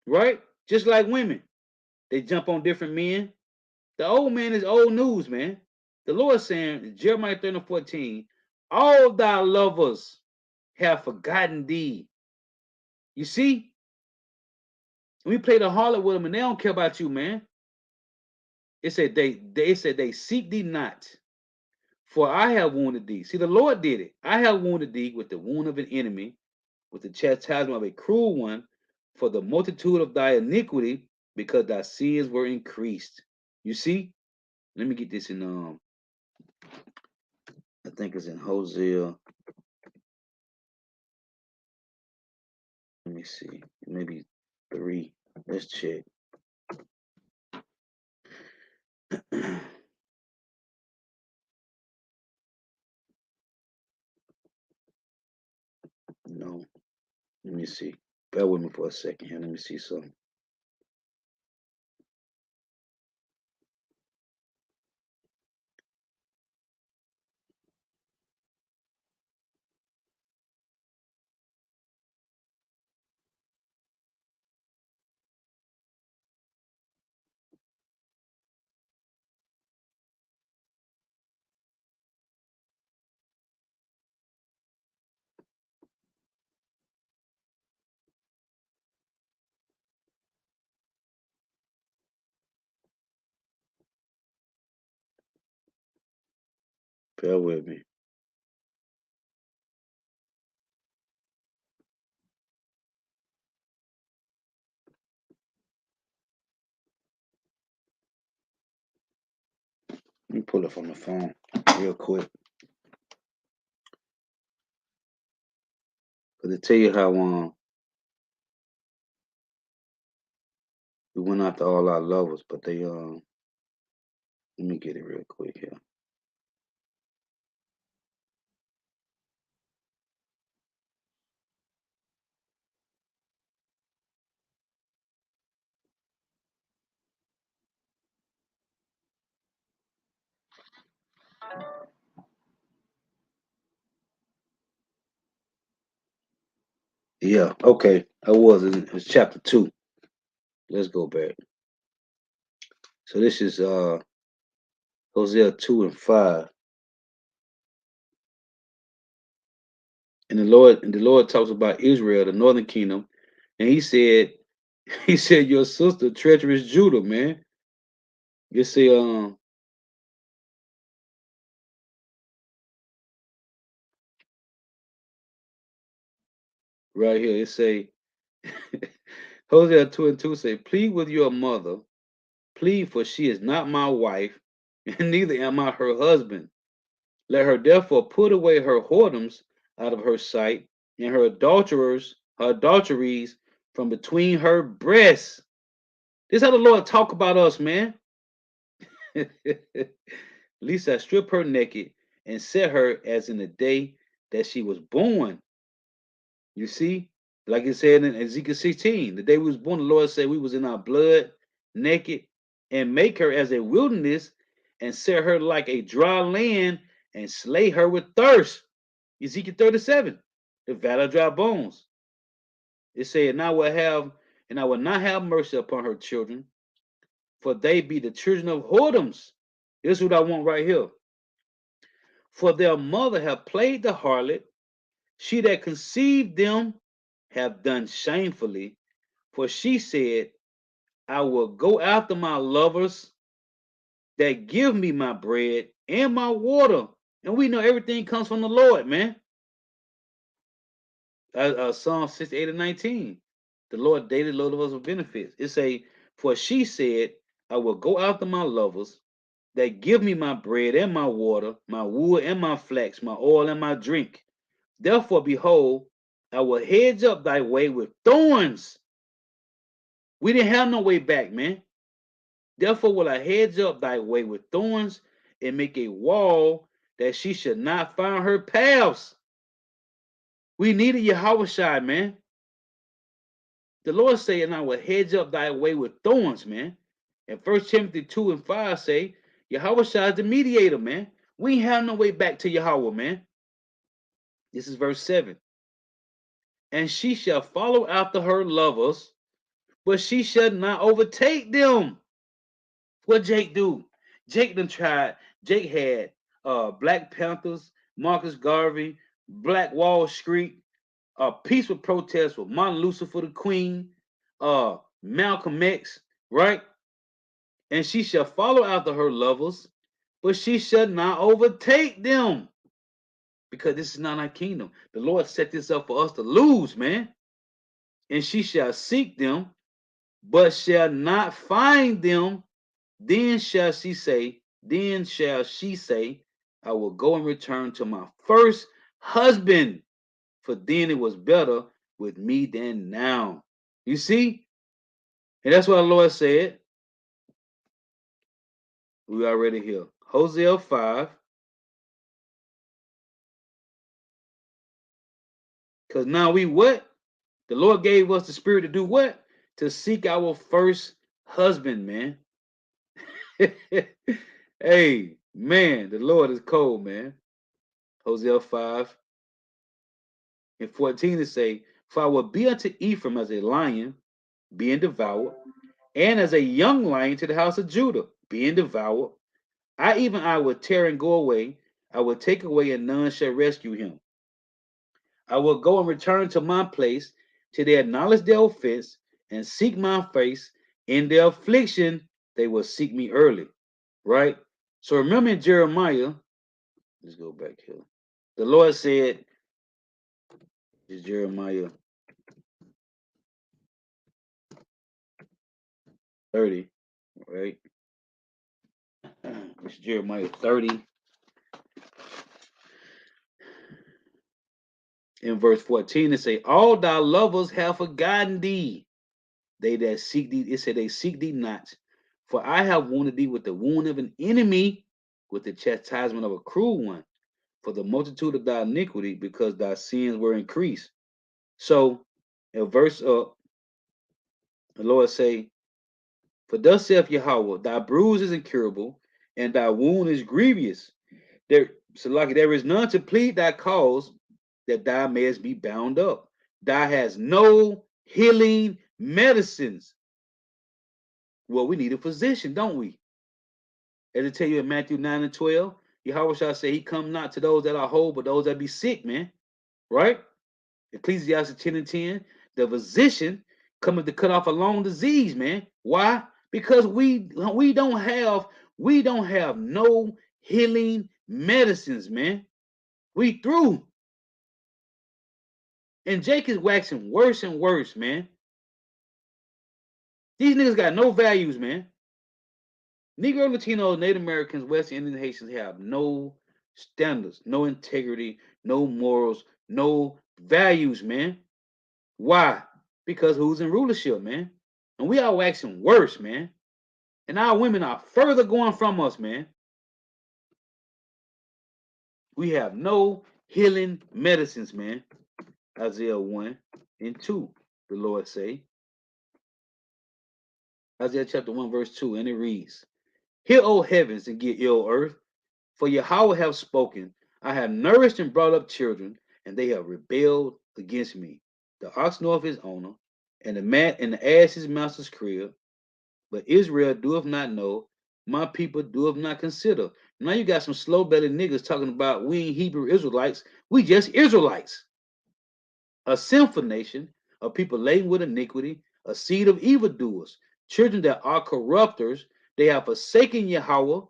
[SPEAKER 1] right? Just like women, they jump on different men. The old man is old news, man. The Lord saying, Jeremiah 30:14, all thy lovers have forgotten thee. You see, we play the harlot with them and they don't care about you, man. It said they seek thee not, for I have wounded thee. See, the Lord did it. I have wounded thee with the wound of an enemy, with the chastisement of a cruel one, for the multitude of thy iniquity, because thy sins were increased. You see? Let me get this in I think it's in Hosea. Let me see. Maybe 3. Let's check. No. Let me see. Bear with me for a second here. Let me see something. Bear with me. Let me pull it from the phone real quick. Because to tell you how we went after all our lovers, but they let me get it real quick here. Yeah, okay. It was chapter 2. Let's go back. So this is Hosea 2:5. And the Lord talks about Israel, the northern kingdom, and he said, he said, your sister, treacherous Judah, man. You see, right here, it say Hosea 2:2 say, plead with your mother, plead, for she is not my wife, and neither am I her husband. Let her therefore put away her whoredoms out of her sight, and her adulteries from between her breasts. This is how the Lord talk about us, man. Lisa strip her naked and set her as in the day that she was born. You see, like it said in Ezekiel 16, the day we was born, the Lord said we was in our blood, naked, and make her as a wilderness, and set her like a dry land, and slay her with thirst. Ezekiel 37, the valley of dry bones. It said, and I will not have mercy upon her children, for they be the children of whoredoms. This is what I want right here. For their mother have played the harlot, she that conceived them have done shamefully. For she said, I will go after my lovers that give me my bread and my water. And we know everything comes from the Lord, man. Psalm 68 and 19. The Lord daily load of us with benefits. It say, for she said, I will go after my lovers that give me my bread and my water, my wood and my flax, my oil and my drink. Therefore, behold, I will hedge up thy way with thorns. We didn't have no way back, man. Therefore, will I hedge up thy way with thorns and make a wall that she should not find her paths. We needed Yahweh, man. The Lord saying, I will hedge up thy way with thorns, man. And 1 Timothy 2 and 5 say, Yahweh Shai is the mediator, man. We ain't have no way back to Yahweh, man. This is verse 7. And she shall follow after her lovers, but she shall not overtake them. What Jake do? Jake done tried. Jake had Black Panthers, Marcus Garvey, Black Wall Street, peaceful protests with Martin Luther for the Queen, Malcolm X, right? And she shall follow after her lovers, but she shall not overtake them. Because this is not our kingdom. The Lord set this up for us to lose, man. And she shall seek them, but shall not find them. Then shall she say, I will go and return to my first husband, for then it was better with me than now. You see? And that's what the Lord said. We already here. Hosea 5. Because now we what? The Lord gave us the spirit to do what? To seek our first husband, man. Hey, man, the Lord is cold, man. Hosea 5 and 14 to say, For I will be unto Ephraim as a lion, being devoured, and as a young lion to the house of Judah, being devoured. I will tear and go away. I will take away, and none shall rescue him. I will go and return to my place, till they acknowledge their offense and seek my face. In their affliction, they will seek me early. Right? So remember in Jeremiah, let's go back here. The Lord said, is Jeremiah 30, right? It's Jeremiah 30 in verse 14. It say, All thy lovers have forgotten thee. They that seek thee, it said they seek thee not. For I have wounded thee with the wound of an enemy, with the chastisement of a cruel one, for the multitude of thy iniquity, because thy sins were increased. So, in verse up, the Lord say, For thus saith Yahweh, thy bruise is incurable, and thy wound is grievous. There is none to plead thy cause, that thou mayest be bound up. Thou hast no healing medicines. Well, we need a physician, don't we? As I tell you in Matthew 9 and 12, Yahweh shall say, He come not to those that are whole, but those that be sick, man. Right? Ecclesiastes 10 and 10, the physician coming to cut off a long disease, man. Why? Because we don't have no healing medicines, man. We through. And Jake is waxing worse and worse, man. These niggas got no values, man. Negro, Latino, Native Americans, West Indian Haitians have no standards, no integrity, no morals, no values, man. Why? Because who's in rulership, man? And we are waxing worse, man. And our women are further going from us, man. We have no healing medicines, man. Isaiah 1 and 2, the Lord say. Isaiah chapter 1, verse 2, and it reads, Hear, O heavens, and get ill earth, for Yahweh have spoken. I have nourished and brought up children, and they have rebelled against me. The ox knoweth his owner, and the ass his master's crib. But Israel doeth not know, my people doeth not consider. Now you got some slow-bellied niggas talking about we ain't Hebrew Israelites. We just Israelites. A sinful nation, a people laden with iniquity, a seed of evildoers, children that are corrupters. They have forsaken Yahweh.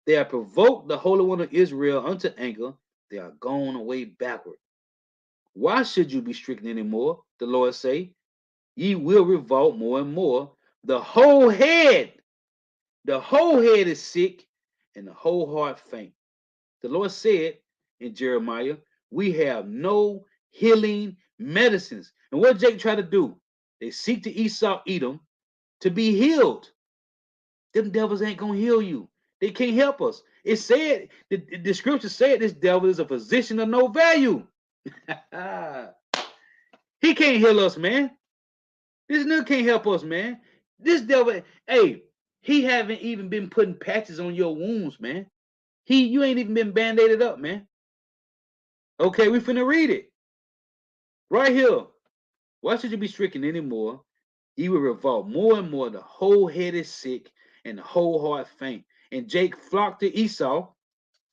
[SPEAKER 1] They have provoked the Holy One of Israel unto anger. They are gone away backward. Why should you be stricken anymore? The Lord say, Ye will revolt more and more. The whole head is sick, and the whole heart faint. The Lord said in Jeremiah, we have no healing medicines. And what Jacob tried to do? They seek to Esau, Edom, to be healed. Them devils ain't gonna heal you. They can't help us. It said, the scripture said this devil is a physician of no value. He can't heal us, man. This nigga can't help us, man. This devil, hey, He haven't even been putting patches on your wounds, man. You ain't even been band-aided up, man. Okay, we finna read it. Right here. Why should you be stricken anymore? He will revolt more and more. The whole head is sick and the whole heart faint. And Jake flocked to Esau,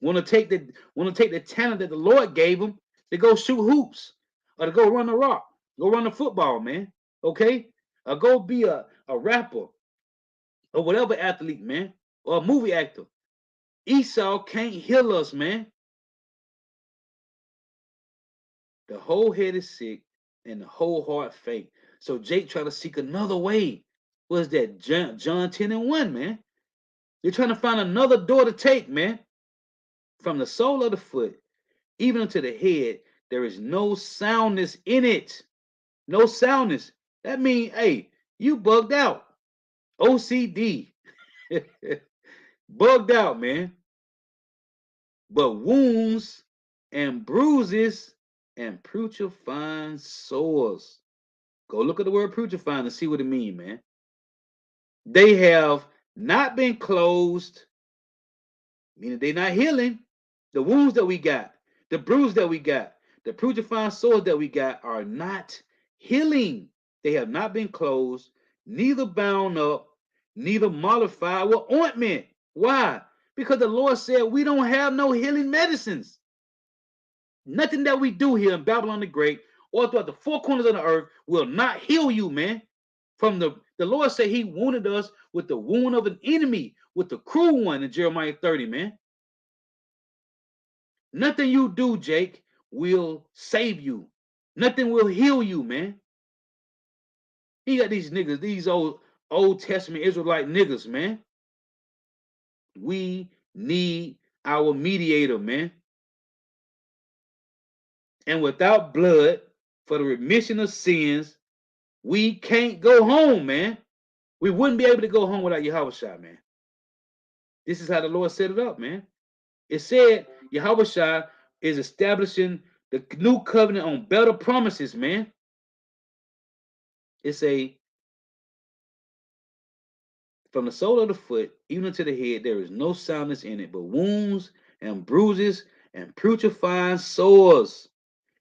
[SPEAKER 1] want to take the talent that the Lord gave him to go shoot hoops or to go run the rock, go run the football, man. Okay, or go be a rapper or whatever athlete, man, or a movie actor. Esau can't heal us, man. The whole head is sick and the whole heart faint. So Jake tried to seek another way. What's that? John 10 and 1, man. You're trying to find another door to take, man. From the sole of the foot, even unto the head, there is no soundness in it. No soundness. That means, hey, you bugged out. OCD. Bugged out, man. But wounds and bruises and putrefying sores. Go look at the word putrefying and see what it means, man. They have not been closed, meaning they're not healing. The wounds that we got, the bruise that we got, the putrefying sores that we got are not healing. They have not been closed, neither bound up, neither mollified with ointment. Why? Because the Lord said we don't have no healing medicines. Nothing that we do here in Babylon the Great or throughout the four corners of the earth will not heal you, man. From the Lord said he wounded us with the wound of an enemy, with the cruel one in Jeremiah 30, man. Nothing you do, Jake, will save you. Nothing will heal you, man. He got these niggas, these Old Testament Israelite niggas, man. We need our mediator, man. And without blood for the remission of sins, we can't go home, man. We wouldn't be able to go home without Yahushua, man. This is how the Lord set it up, man. It said Yahushua is establishing the new covenant on better promises, man. It's from the sole of the foot, even unto the head, there is no soundness in it, but wounds and bruises and putrefying sores.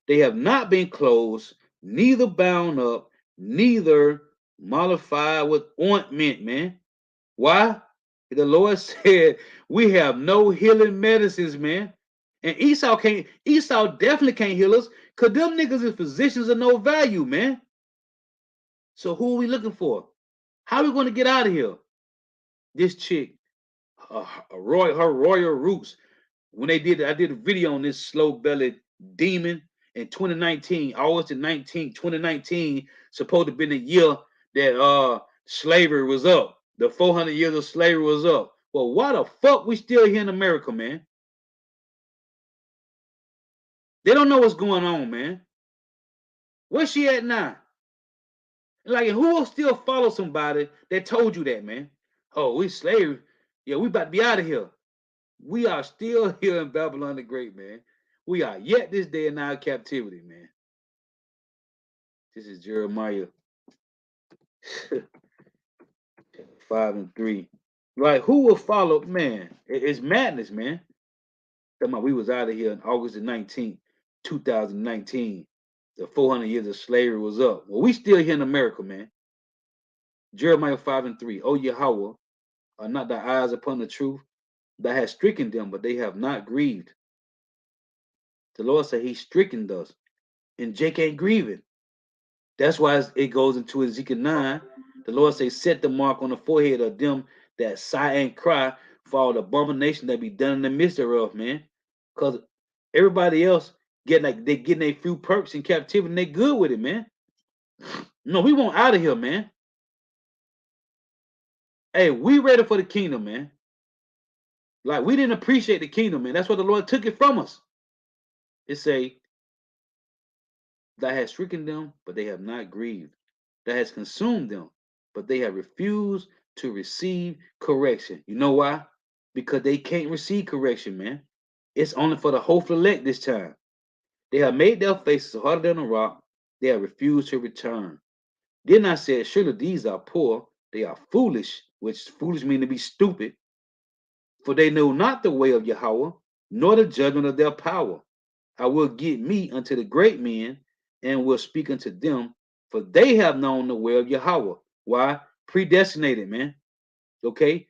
[SPEAKER 1] They have not been closed, neither bound up, neither mollified with ointment, man. Why? The Lord said we have no healing medicines, man. And Esau definitely can't heal us, because them niggas is physicians of no value, man. So who are we looking for? How are we going to get out of here? This chick, her royal roots. When I did a video on this slow-bellied demon in 2019, August 19, 2019, supposed to be the year that slavery was up. The 400 years of slavery was up. Well, why the fuck we still here in America, man? They don't know what's going on, man. Where's she at now? Like, who will still follow somebody that told you that, man? Oh, we slave. Yeah, we about to be out of here. We are still here in Babylon the Great, man. We are yet this day in our captivity, man. This is Jeremiah 5 and 3. Like, who will follow? Man, it's madness, man. We was out of here on August the 19th, 2019. The 400 years of slavery was up. Well, we still here in America, man. Jeremiah 5 and 3. O Yahweh, are not thy eyes upon the truth? Thou hast stricken them, but they have not grieved. The Lord said he stricken us, and Jake ain't grieving. That's why it goes into Ezekiel 9. The Lord say, set the mark on the forehead of them that sigh and cry for all the abomination that be done in the midst thereof, man. Because everybody else getting a few perks in captivity and they good with it, man. No, we want out of here, man. Hey, we ready for the kingdom, man. Like, we didn't appreciate the kingdom, man. That's why the Lord took it from us. It say, thou hast stricken them, but they have not grieved. Thou hast consumed them, but they have refused to receive correction. You know why? Because they can't receive correction, man. It's only for the hopeful elect this time. They have made their faces harder than a rock. They have refused to return. Then I said, surely these are poor. They are foolish. which foolish mean to be stupid, for they know not the way of Yahweh, nor the judgment of their power. I will get me unto the great men, and will speak unto them, for they have known the way of Yahweh. Why? Predestinated, man. Okay?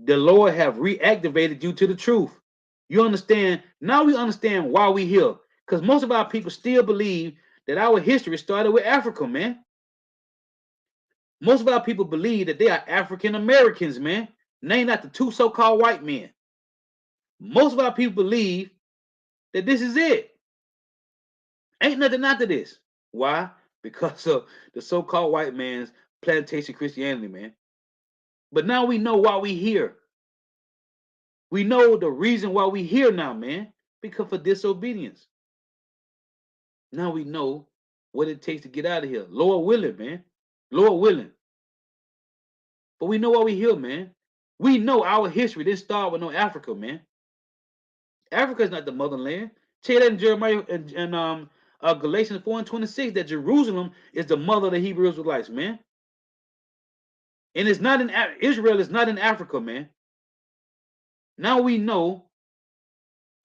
[SPEAKER 1] The Lord have reactivated you to the truth. You understand? Now we understand why we here. Because most of our people still believe that our history started with Africa, man. Most of our people believe that they are African Americans, man. Named after two so-called white men. Most of our people believe that this is it. Ain't nothing after this. Why? Because of the so-called white man's plantation Christianity, man. But now we know why we here. We know the reason why we here now, man. Because of disobedience. Now we know what it takes to get out of here. Lord willing, man. Lord willing. But we know why we here, man. We know our history didn't start with no Africa, man. Africa is not the motherland. Tell you that in Jeremiah and Galatians 4:26 that Jerusalem is the mother of the Hebrew Israelites, man. And it's not in Israel is not in Africa, man. Now we know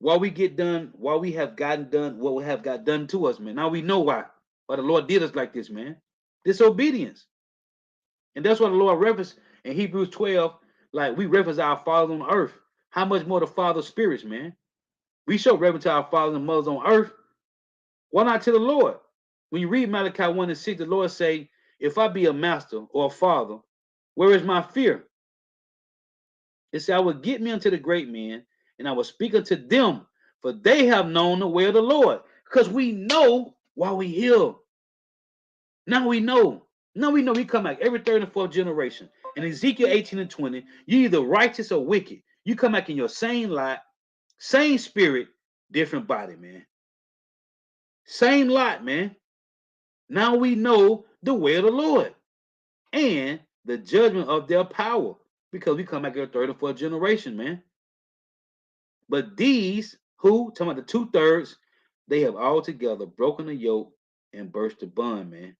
[SPEAKER 1] why we get done, why we have gotten done, what we have got done to us, man. Now we know why the Lord did us like this, man. Disobedience. And that's what the Lord referenced in Hebrews 12, like we reference our fathers on earth. How much more the Father's spirits, man? We show reverence to our fathers and mothers on earth. Why not to the Lord? When you read Malachi 1:6, the Lord say, if I be a master or a father, where is my fear? It said, I will get me unto the great men, and I will speak unto them, for they have known the way of the Lord. Because we know why we heal. Now we know. Now we know we come back every third and fourth generation. In Ezekiel 18:20, you either righteous or wicked. You come back in your same lot, same spirit, different body, man. Same lot, man. Now we know the way of the Lord and the judgment of their power, because we come back every third and fourth generation, man. But these who, talking about the 2/3, they have altogether broken the yoke and burst the bond, man.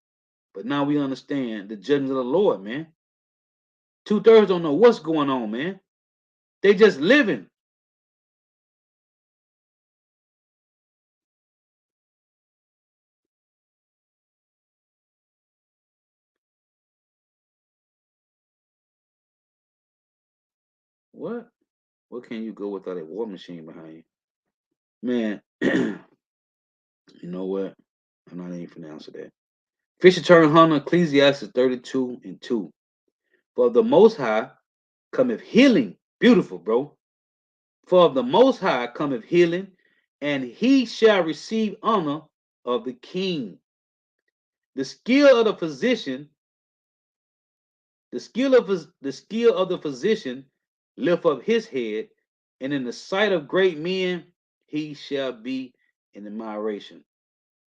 [SPEAKER 1] But now we understand the judgment of the Lord, man. 2/3 don't know what's going on, man. They just living. What? What can you go without a war machine behind you? Man, you know what? I'm not even finna answer that. Fisher Turn Hunter, Ecclesiastes 32:2. For of the Most High cometh healing. Beautiful, bro. For of the Most High cometh healing, and he shall receive honor of the king. The skill of the physician, the skill of the physician lift up his head, and in the sight of great men he shall be in admiration.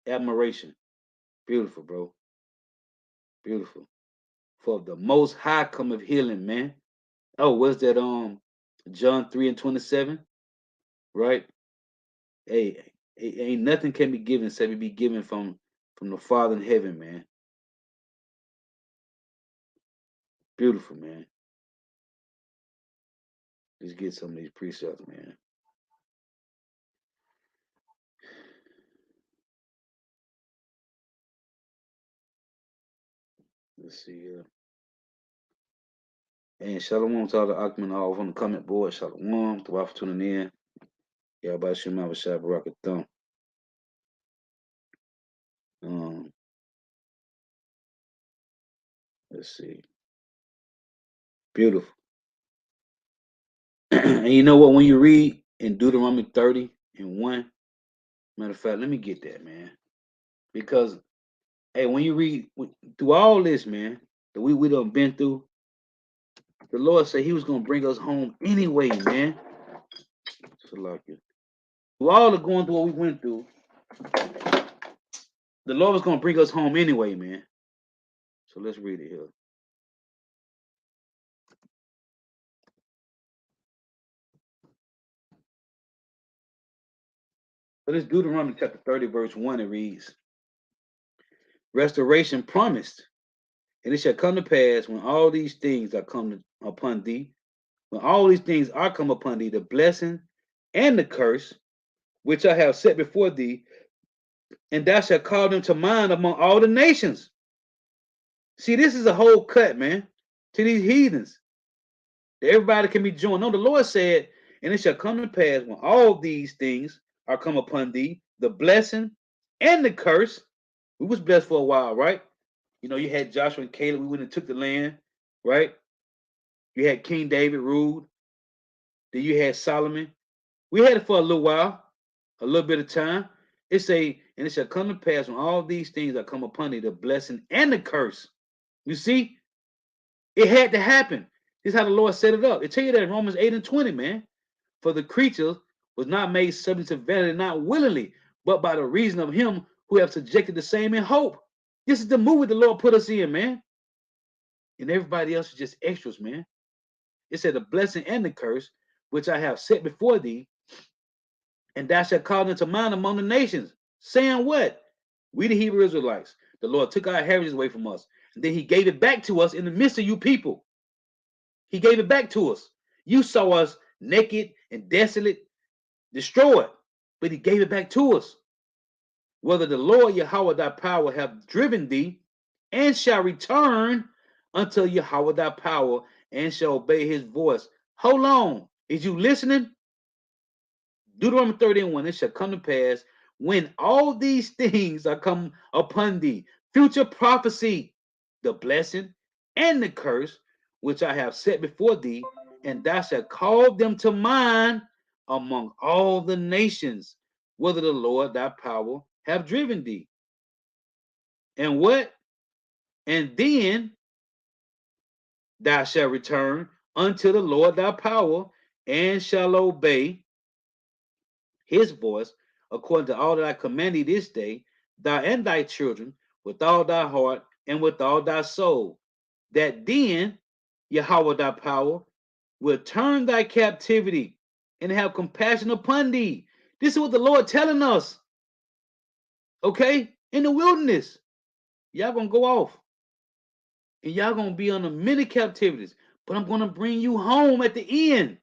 [SPEAKER 1] Admiration. Beautiful, bro. Beautiful. For of the Most High cometh healing, man. Oh, what's that? John 3:27, right? Hey, ain't nothing can be given except it be given from the Father in heaven, man. Beautiful, man. Let's get some of these precepts, man. Let's see here. And shalom to all the Akman all on the comment board. Shalom. Thank you for tuning in. Everybody should remember Shabbat Barakathon. Let's see. Beautiful. And you know what? When you read in Deuteronomy 30:1, matter of fact, let me get that, man. Because hey, when you read through all this, man, that we done been through, the Lord said He was gonna bring us home anyway, man. So like it. Through all the going through what we went through, the Lord was gonna bring us home anyway, man. So let's read it here. So this Deuteronomy chapter 30, verse 1, it reads, restoration promised. And it shall come to pass when all these things are come upon thee, when all these things are come upon thee, the blessing and the curse which I have set before thee, and thou shalt call them to mind among all the nations. See, this is a whole cut, man, to these heathens. That everybody can be joined. No, the Lord said, and it shall come to pass when all these things are come upon thee, the blessing and the curse. We was blessed for a while, right? You know, you had Joshua and Caleb. We went and took the land, right? You had King David ruled. Then you had Solomon. We had it for a little while, a little bit of time. It say, and it shall come to pass when all these things are come upon thee, the blessing and the curse. You see, it had to happen. This is how the Lord set it up. It tell you that in Romans 8 and 20, man. For the creature was not made subject to vanity, not willingly, but by the reason of him who have subjected the same in hope. This is the movie the Lord put us in, man. And everybody else is just extras, man. It said the blessing and the curse, which I have set before thee, and thou shalt call them to mind among the nations. Saying what? We the Hebrew Israelites. The Lord took our heritage away from us. And then he gave it back to us in the midst of you people. He gave it back to us. You saw us naked and desolate, destroyed, but he gave it back to us. Whether the Lord Yahweh thy power have driven thee, and shall return unto Yahweh thy power, and shall obey his voice. Hold on. Is you listening? Deuteronomy 31, it shall come to pass when all these things are come upon thee, future prophecy, the blessing and the curse, which I have set before thee, and thou shalt call them to mind among all the nations, whether the Lord thy power have driven thee. And what? And then thou shalt return unto the Lord thy power, and shall obey his voice, according to all that I command thee this day, thou and thy children, with all thy heart and with all thy soul, that then Yahweh thy power will turn thy captivity and have compassion upon thee. This is what the Lord telling us. Okay? In the wilderness, y'all gonna go off. And y'all gonna be under many captivities. But I'm gonna bring you home at the end.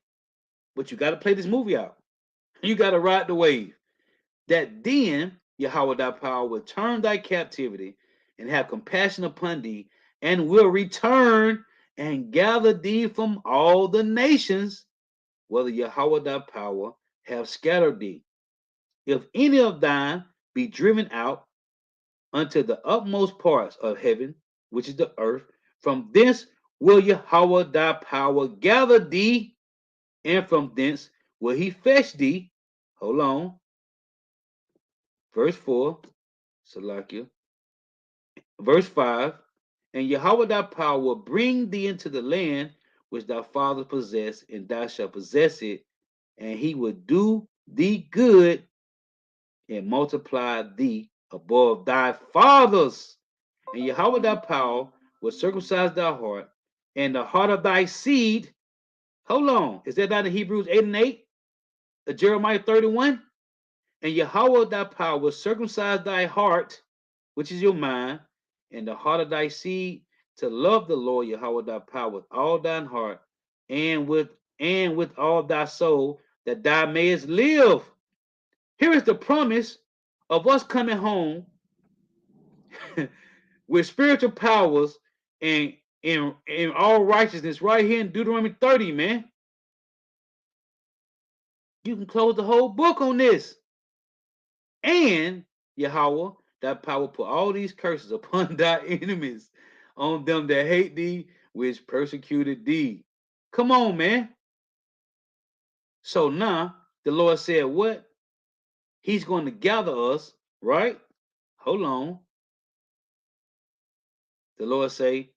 [SPEAKER 1] But you gotta play this movie out. You gotta ride the wave. That then Yahweh thy power will turn thy captivity and have compassion upon thee, and will return and gather thee from all the nations, whether Yahweh thy power have scattered thee. If any of thine be driven out unto the utmost parts of heaven, which is the earth, from thence will Yahweh thy power gather thee, and from thence will he fetch thee. Hold on. Verse 4, Salakia. Verse 5, and Yahweh thy power will bring thee into the land which thy fathers possessed, and thou shalt possess it, and he will do thee good and multiply thee above thy fathers. And Yahweh thy power will circumcise thy heart, and the heart of thy seed. Hold on, is that not in Hebrews 8 and 8? Jeremiah 31? And Yahweh thy power will circumcise thy heart, which is your mind, and the heart of thy seed, to love the Lord Yahweh thy power with all thine heart, and with all thy soul, that thou mayest live. Here is the promise of us coming home with spiritual powers and in all righteousness, right here in Deuteronomy 30, man. You can close the whole book on this. And Yahweh, thy power put all these curses upon thy enemies, on them that hate thee, which persecuted thee. Come on, man. So now the Lord said, what? He's going to gather us, right? Hold on. The Lord say,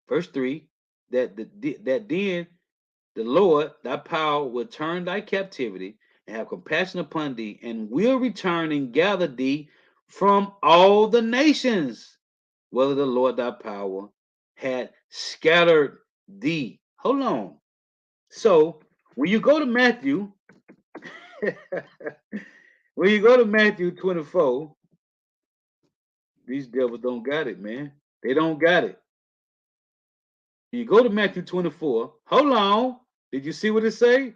[SPEAKER 1] verse 3, that then the Lord, thy power, will turn thy captivity and have compassion upon thee, and will return and gather thee from all the nations, whether the Lord thy power had scattered thee. Hold on. So when you go to Matthew, when you go to Matthew 24, these devils don't got it, man. They don't got it. You go to Matthew 24. Hold on. Did you see what it say?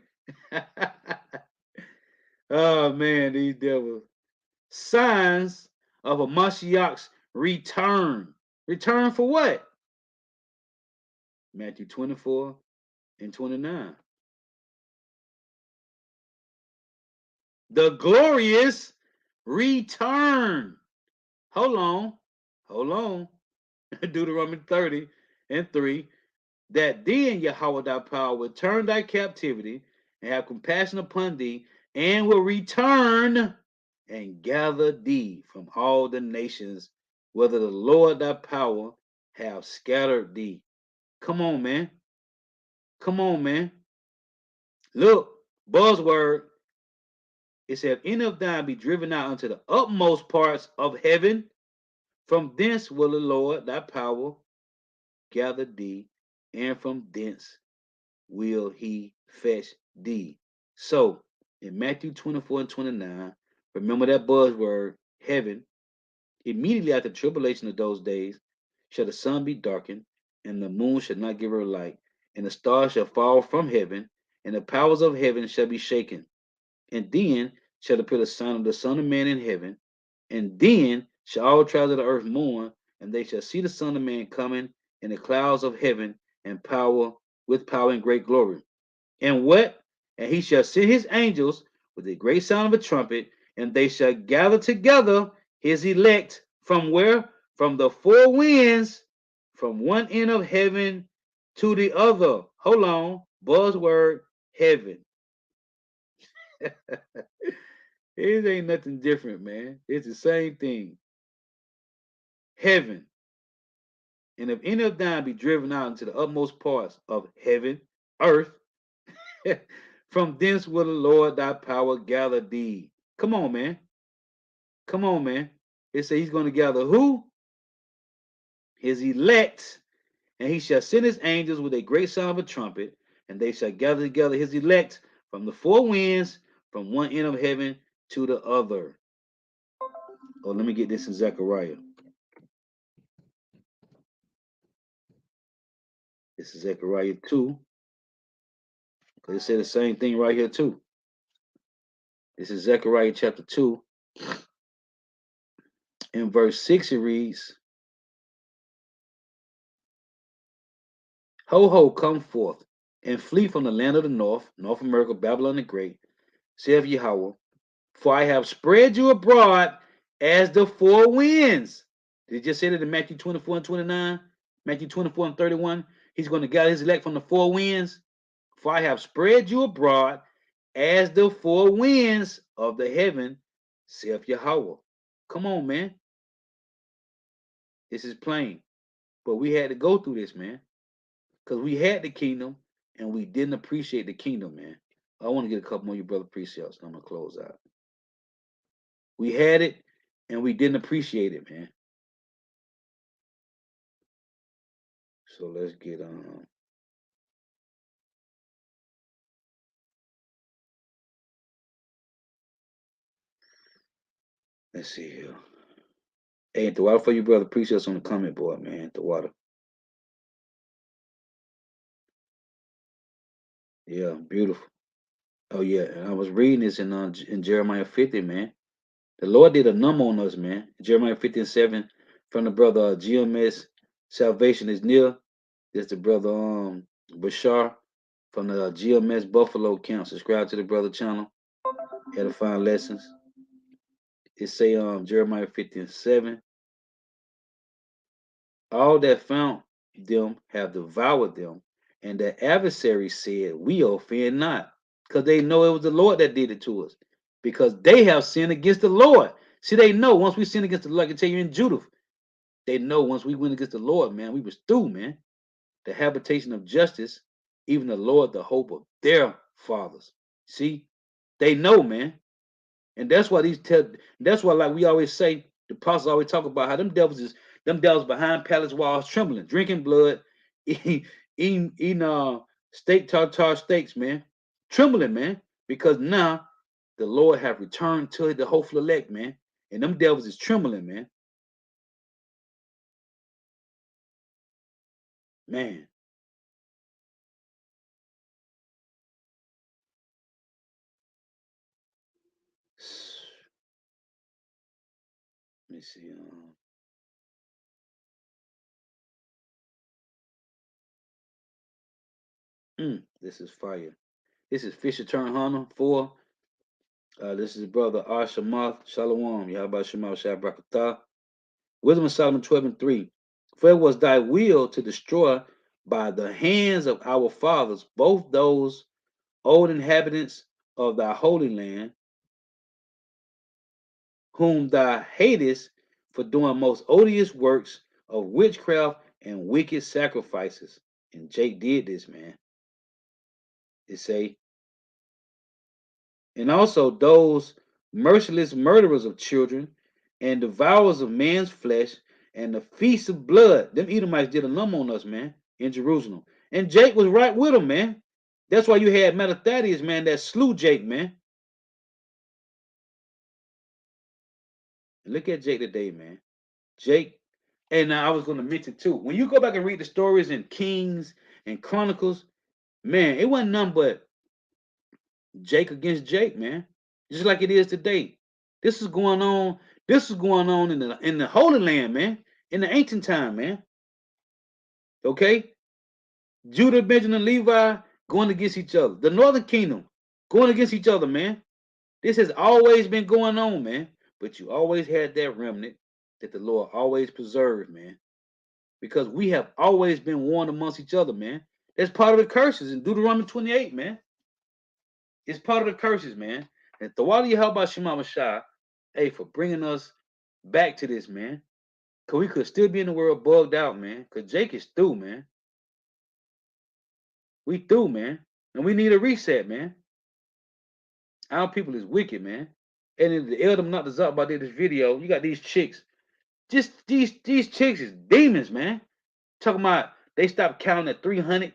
[SPEAKER 1] Oh man, these devils. Signs of a Mashiach's return. Return for what? Matthew 24 and 29. The glorious return. Hold on. Hold on. Deuteronomy 30 and 3. That then Yahweh thy power will turn thy captivity and have compassion upon thee, and will return and gather thee from all the nations, whether the Lord thy power have scattered thee. Come on, man. Come on, man. Look, buzzword. It said, if any of thine be driven out unto the utmost parts of heaven, from thence will the Lord thy power gather thee, and from thence will he fetch thee. So in Matthew 24 and 29, remember that buzzword, heaven. Immediately after the tribulation of those days shall the sun be darkened, and the moon shall not give her light, and the stars shall fall from heaven, and the powers of heaven shall be shaken. And then shall appear the sign of the Son of Man in heaven, and then shall all tribes of the earth mourn, and they shall see the Son of Man coming in the clouds of heaven, and power with power and great glory. And what? And he shall send his angels with a great sound of a trumpet, and they shall gather together his elect from where? From the four winds, from one end of heaven to the other. Hold on. Buzzword, heaven. It ain't nothing different, man. It's the same thing. Heaven. And if any of thine be driven out into the utmost parts of heaven, earth, from thence will the Lord thy power gather thee. Come on, man. Come on, man. It says he's going to gather who? His elect. And he shall send his angels with a great sound of a trumpet, and they shall gather together his elect from the four winds, from one end of heaven to the other. Oh, let me get this in Zechariah. This is Zechariah 2. Because it said the same thing right here, too. This is Zechariah chapter 2. In verse 6, it reads, Ho, ho, come forth, and flee from the land of the north, North America, Babylon the Great, saith Yahweh, for I have spread you abroad as the four winds. Did it just say that in Matthew 24 and 29? Matthew 24 and 31? He's going to gather his elect from the four winds. For I have spread you abroad as the four winds of the heaven, saith Yahweh. Come on, man. This is plain. But we had to go through this, man. Because we had the kingdom and we didn't appreciate the kingdom, man. I want to get a couple more of you brother precepts. I'm going to close out. We had it and we didn't appreciate it, man. So let's get on. Let's see here. Hey, the water for you, brother precepts on the comment board, man. The water. Yeah, beautiful. Oh yeah, and I was reading this in Jeremiah 50, man. The Lord did a number on us, man. Jeremiah 50 and 7 from the brother GMS. Salvation is near. This the brother Bashar from the GMS Buffalo Camp. Subscribe to the brother channel. Edifying lessons. It say Jeremiah 50 and 7. All that found them have devoured them, and the adversary said, we offend not, because they know it was the Lord that did it to us, because they have sinned against the Lord. See, they know once we sin against the Lord, I can tell you in Judith, they know once we went against the Lord, man, we was through, man. The habitation of justice, even the Lord, the hope of their fathers. See, they know, man. And that's why that's why, like we always say, the apostles always talk about how them devils behind palace walls trembling, drinking blood, eating steak tartar steaks, man. Trembling, man. Because now the Lord have returned to the hopeful elect, man. And them devils is trembling, man. Man. Let me see. This is fire. This is Fisher Turn Hunter 4. This is brother Ashamath Shalom. Yahweh Shema Shabrakatah. Wisdom of Solomon 12 and 3. For it was thy will to destroy by the hands of our fathers both those old inhabitants of thy holy land, whom thou hatest for doing most odious works of witchcraft and wicked sacrifices. And Jake did this, man. It say, and also those merciless murderers of children and devourers of man's flesh and the feast of blood. Them Edomites did a number on us, man, in Jerusalem. And Jake was right with them, man. That's why you had Metathadius, man, that slew Jake, man. And look at Jake today, man. Jake, and I was going to mention too, when you go back and read the stories in Kings and Chronicles, man, it wasn't nothing but Jake against Jake, man. Just like it is today. This is going on. This is going on in the Holy Land, man. In the ancient time, man. Okay, Judah, Benjamin, Levi going against each other. The Northern Kingdom going against each other, man. This has always been going on, man. But you always had that remnant that the Lord always preserved, man. Because we have always been warned amongst each other, man. That's part of the curses in Deuteronomy 28, man. It's part of the curses, man. And Thawali Yahweh Shema Mashah, hey, for bringing us back to this, man. Because we could still be in the world bugged out, man. Because Jake is through, man. We through, man. And we need a reset, man. Our people is wicked, man. And in the Eldom not the Zop about this video, you got these chicks. Just these chicks is demons, man. Talking about they stopped counting at 300,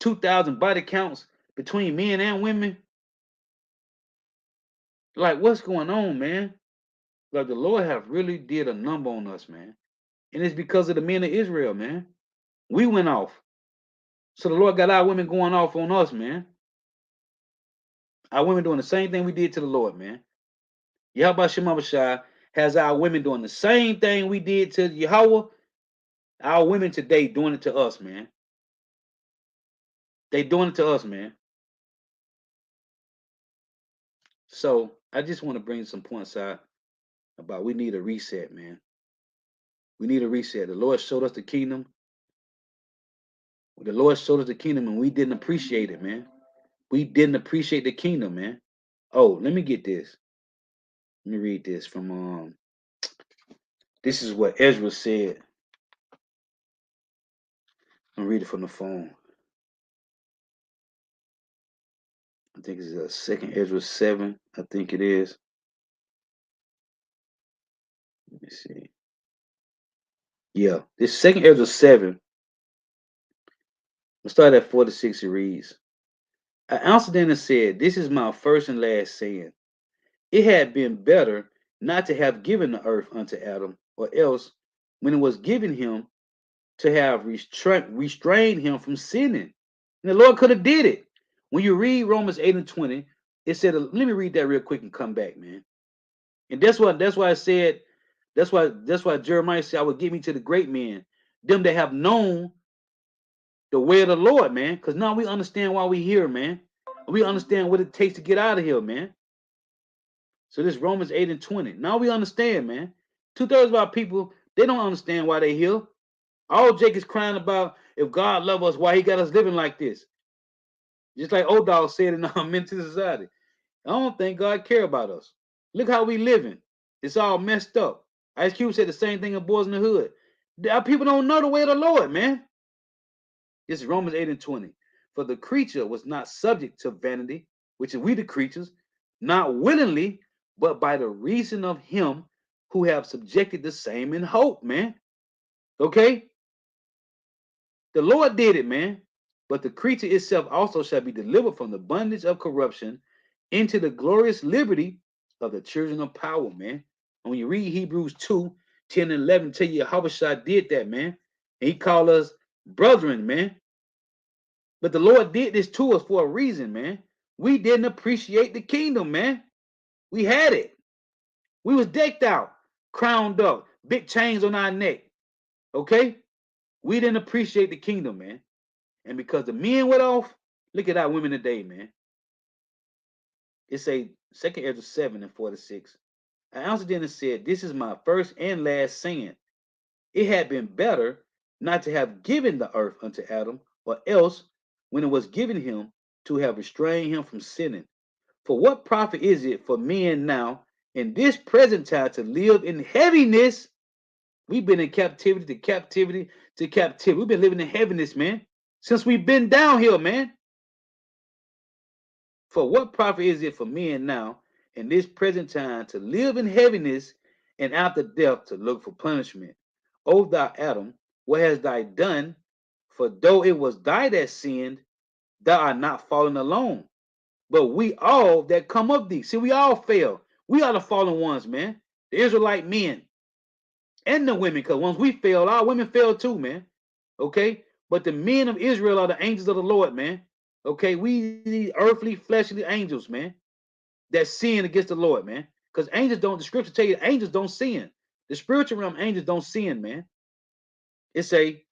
[SPEAKER 1] 2,000 body counts between men and women. Like, what's going on, man? Like, the Lord have really did a number on us, man. And it's because of the men of Israel, man. We went off. So the Lord got our women going off on us, man. Our women doing the same thing we did to the Lord, man. Yahweh Shema Bashai has our women doing the same thing we did to Yahweh. Our women today doing it to us, man. They doing it to us, man. So I just want to bring some points out about we need a reset, man. We need a reset. The Lord showed us the kingdom. The Lord showed us the kingdom and we didn't appreciate it, man. We didn't appreciate the kingdom, man. Oh, let me get this. Let me read this from this is what Ezra said. I'm reading it from the phone. I think it's a second Ezra 7. I think it is. Let me see. Yeah, this second Ezra 7. We'll start at 46. It reads, I answered them and said, this is my first and last saying. It had been better not to have given the earth unto Adam, or else, when it was given him, to have restrained him from sinning. And the Lord could have did it. When you read Romans 8 and 20, it said, let me read that real quick and come back, man. And that's why I said, that's why Jeremiah said, I will give me to the great men, them that have known the way of the Lord, man. Because now we understand why we here, man. We understand what it takes to get out of here, man. So this Romans 8 and 20. Now we understand, man. 2/3 of our people, they don't understand why they here. All Jake is crying about, if God love us, why he got us living like this. Just like old dog said in our mental society. I don't think God care about us. Look how we living. It's all messed up. Ice Cube said the same thing in Boys in the Hood. Our people don't know the way of the Lord, man. This is Romans 8 and 20. For the creature was not subject to vanity, which is we the creatures, not willingly, but by the reason of him who have subjected the same in hope, man. Okay? The Lord did it, man. But the creature itself also shall be delivered from the bondage of corruption into the glorious liberty of the children of power, man. And when you read Hebrews 2, 10 and 11, tell you how Habashah did that, man. And he called us brethren, man. But the Lord did this to us for a reason, man. We didn't appreciate the kingdom, man. We had it. We was decked out. crowned up, big chains on our neck. Okay? We didn't appreciate the kingdom, man. And because the men went off, look at our women today, man. It's a 2 Ezra 7:46. I answered them and said, this is my first and last sin. It had been better not to have given the earth unto Adam, or else, when it was given him, to have restrained him from sinning. For what profit is it for men now, in this present time, to live in heaviness? We've been in captivity to captivity to captivity. We've been living in heaviness, man, since we've been down here, man. For what profit is it for men now, in this present time, to live in heaviness, and after death to look for punishment? O thou Adam, what hast thou done? For though it was thy that sinned, thou art not fallen alone, but we all that come of thee. See, we all fail. We are the fallen ones, man. The Israelite men and the women, because once we failed, our women failed too, man. Okay? But the men of Israel are the angels of the Lord, man. Okay? We the earthly, fleshly angels, man, that sin against the Lord, man. Because angels don't, the scripture tell you, angels don't sin. The spiritual realm, angels don't sin, man. It say,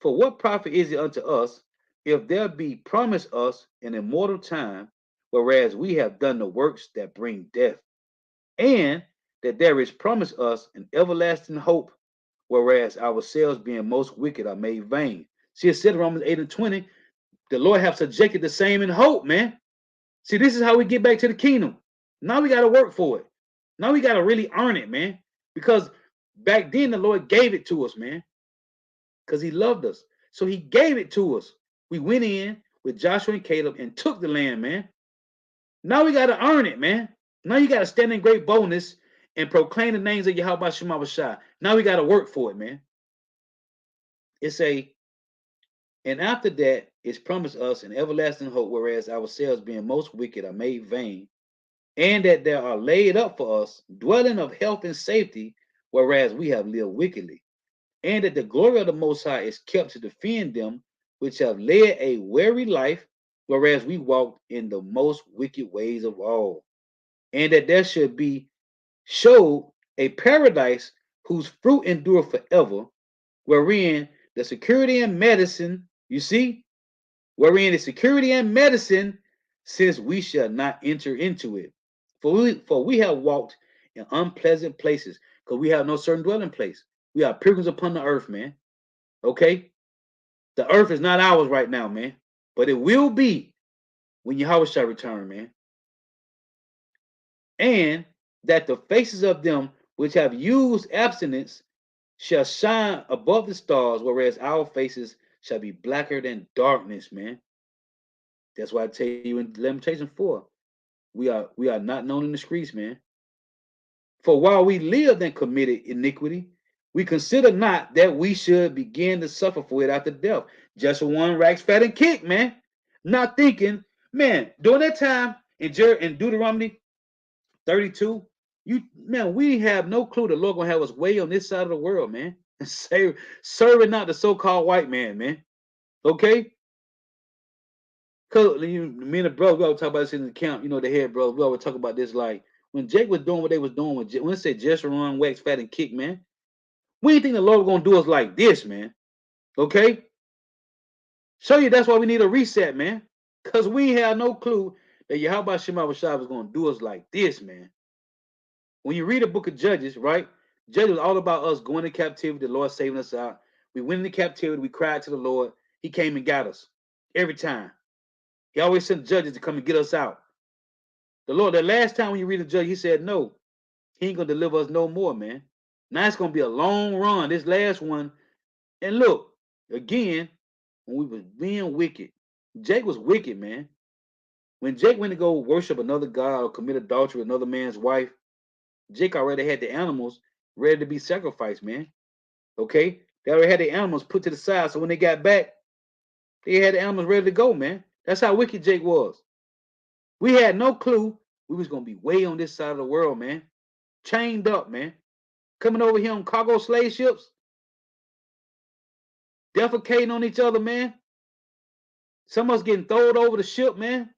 [SPEAKER 1] for what profit is it unto us if there be promised us an immortal time, whereas we have done the works that bring death, and that there is promised us an everlasting hope, whereas ourselves being most wicked are made vain. See, it said in Romans 8:20, the Lord have subjected the same in hope, man. See, this is how we get back to the kingdom. Now we got to work for it. Now we got to really earn it, man. Because back then the Lord gave it to us, man, because he loved us. So he gave it to us. We went in with Joshua and Caleb and took the land, man. Now we got to earn it, man. Now you got to stand in great boldness and proclaim the names of Yahweh Shema Bashai. Now we got to work for it, man. It's a, and after that, it's promised us an everlasting hope, whereas ourselves being most wicked are made vain, and that there are laid up for us dwelling of health and safety, whereas we have lived wickedly, and that the glory of the Most High is kept to defend them which have led a weary life, whereas we walked in the most wicked ways of all, and that there should be showed a paradise whose fruit endure forever, wherein the security and medicine, you see, wherein the security and medicine, since we shall not enter into it. For we have walked in unpleasant places, because we have no certain dwelling place. We are pilgrims upon the earth, man. Okay? The earth is not ours right now, man. But it will be when Yahweh shall return, man. And that the faces of them which have used abstinence shall shine above the stars, whereas our faces shall be blacker than darkness, man. That's why I tell you in Lamentation 4, we are not known in the streets, man. For while we lived and committed iniquity, we consider not that we should begin to suffer for it after death. Just one rags, fat, and kick, man. Not thinking, man, during that time in Deuteronomy 32, we have no clue the Lord gonna have us way on this side of the world, man. Serving not the so-called white man, man. Okay? Cause me and the bro, we always talk about this in the camp, the head bro. We always talk about this like when Jake was doing what they was doing when it said just run, wax, fat, and kick, man. We didn't think the Lord was gonna do us like this, man. Okay? Show you that's why we need a reset, man. Cause we had no clue that Yahweh Shema Rashad was gonna do us like this, man. When you read the book of Judges, right? Judges was all about us going to captivity, the Lord saving us out. We went into captivity, we cried to the Lord. He came and got us every time. He always sent judges to come and get us out. The Lord, the last time when you read the judge, he said, no, he ain't going to deliver us no more, man. Now it's going to be a long run, this last one. And look, again, when we was being wicked, Jake was wicked, man. When Jake went to go worship another god or commit adultery with another man's wife, Jake already had the animals ready to be sacrificed, man. Okay? They already had the animals put to the side, so when they got back, they had the animals ready to go, man. That's how wicked Jake was. We had no clue we was gonna be way on this side of the world, man. Chained up, man. Coming over here on cargo slave ships, defecating on each other, man. Some of us getting thrown over the ship, man.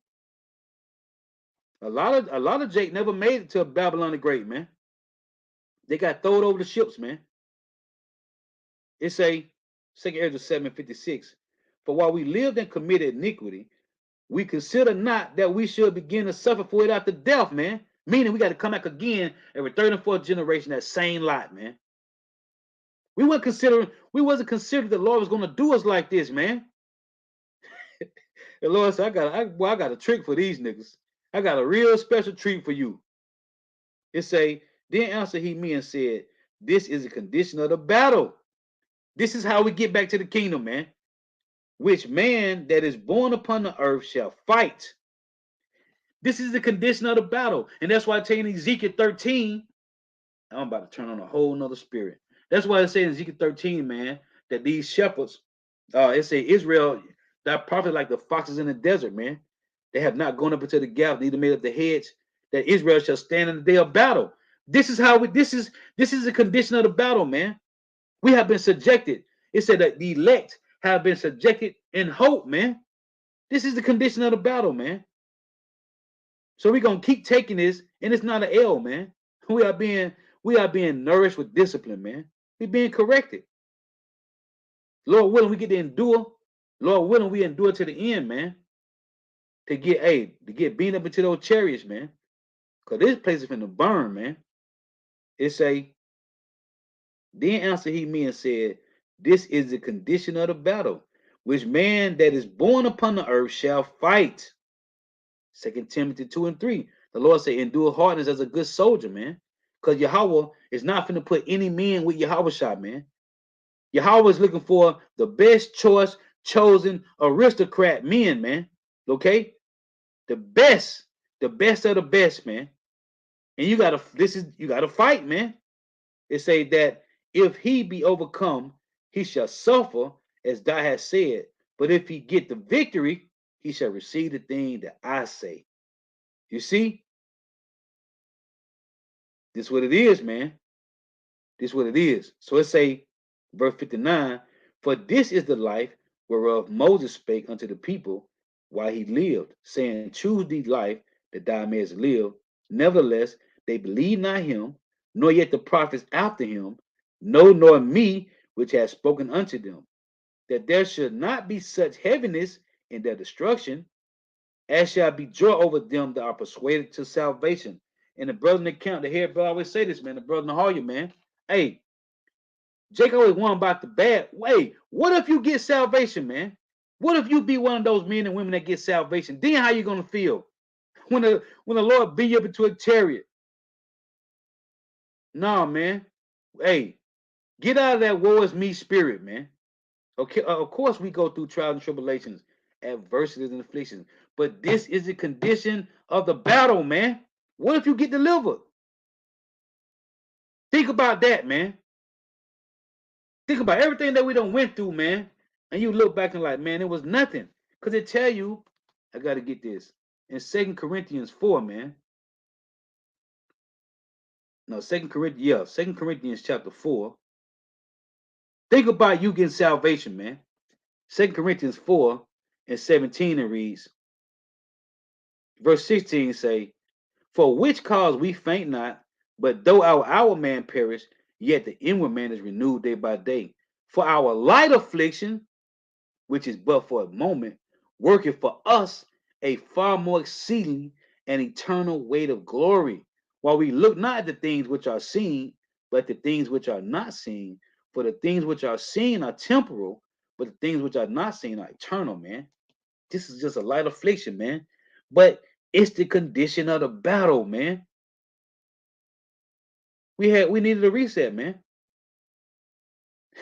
[SPEAKER 1] A lot of Jake never made it to Babylon the Great, man. They got thrown over the ships, man. It say, 2 Ezra 7:56. For while we lived and committed iniquity, we consider not that we should begin to suffer for it after death, man. Meaning we got to come back again every third and fourth generation, that same lot, man. We wasn't considering the Lord was gonna do us like this, man. The Lord said, I got a trick for these niggas. I got a real special treat for you. It say, then answered he me and said, this is a condition of the battle. This is how we get back to the kingdom, man. Which man that is born upon the earth shall fight. This is the condition of the battle. And that's why I tell you in Ezekiel 13, I'm about to turn on a whole nother spirit. That's why it says in Ezekiel 13, man, that these shepherds, it say Israel, that prophet like the foxes in the desert, man. They have not gone up into the gap, neither made up the hedge, that Israel shall stand in the day of battle. This is how this is the condition of the battle, man. We have been subjected. It said that the elect have been subjected in hope, man. This is the condition of the battle, man. So we're gonna keep taking this, and it's not an L, man. We are being nourished with discipline, man. We're being corrected. Lord willing, we get to endure. Lord willing, we endure to the end, man. To get beaten up into those chariots, man. Cause this place is finna burn, man. It say, then answered he me and said, this is the condition of the battle, which man that is born upon the earth shall fight. 2 Timothy 2:3. The Lord said, endure hardness as a good soldier, man. Because Yahweh is not finna put any men with Yahweh shot, man. Yahweh is looking for the best choice, chosen aristocrat men, man. Okay? The best of the best, man. And you gotta fight, man. It say that if he be overcome, he shall suffer as thou hast said. But if he get the victory, he shall receive the thing that I say. You see? This is what it is, man. This is what it is. So it say, verse 59, for this is the life whereof Moses spake unto the people while he lived, saying, choose thee life that thou mayest live. Nevertheless, they believe not him, nor yet the prophets after him, no, nor me, which has spoken unto them, that there should not be such heaviness in their destruction, as shall be joy over them that are persuaded to salvation. And the brother in the camp, the head brother always say this, man, the brother in the Hoya, man. Hey, Jake always won about the bad. Wait, what if you get salvation, man? What if you be one of those men and women that get salvation? Then how you gonna feel when the Lord beat you up into a chariot? Nah, man. Hey, get out of that woe is me spirit, man. Okay, of course we go through trials and tribulations, adversities and afflictions, but this is the condition of the battle, man. What if you get delivered? Think about that, man. Think about everything that we done went through, man. And you look back and like, man, it was nothing. Because it tell you, I got to get this. In 2 Corinthians 4, man. No, 2 Corinthians chapter 4. Think about you getting salvation, man. 2 Corinthians 4 and 17, it reads, verse 16 say, for which cause we faint not, but though our outward man perish, yet the inward man is renewed day by day. For our light affliction, which is but for a moment, working for us a far more exceeding and eternal weight of glory, while we look not at the things which are seen, but the things which are not seen. For the things which are seen are temporal, but the things which are not seen are eternal, man. This is just a light affliction, man. But it's the condition of the battle, man. We needed a reset, man.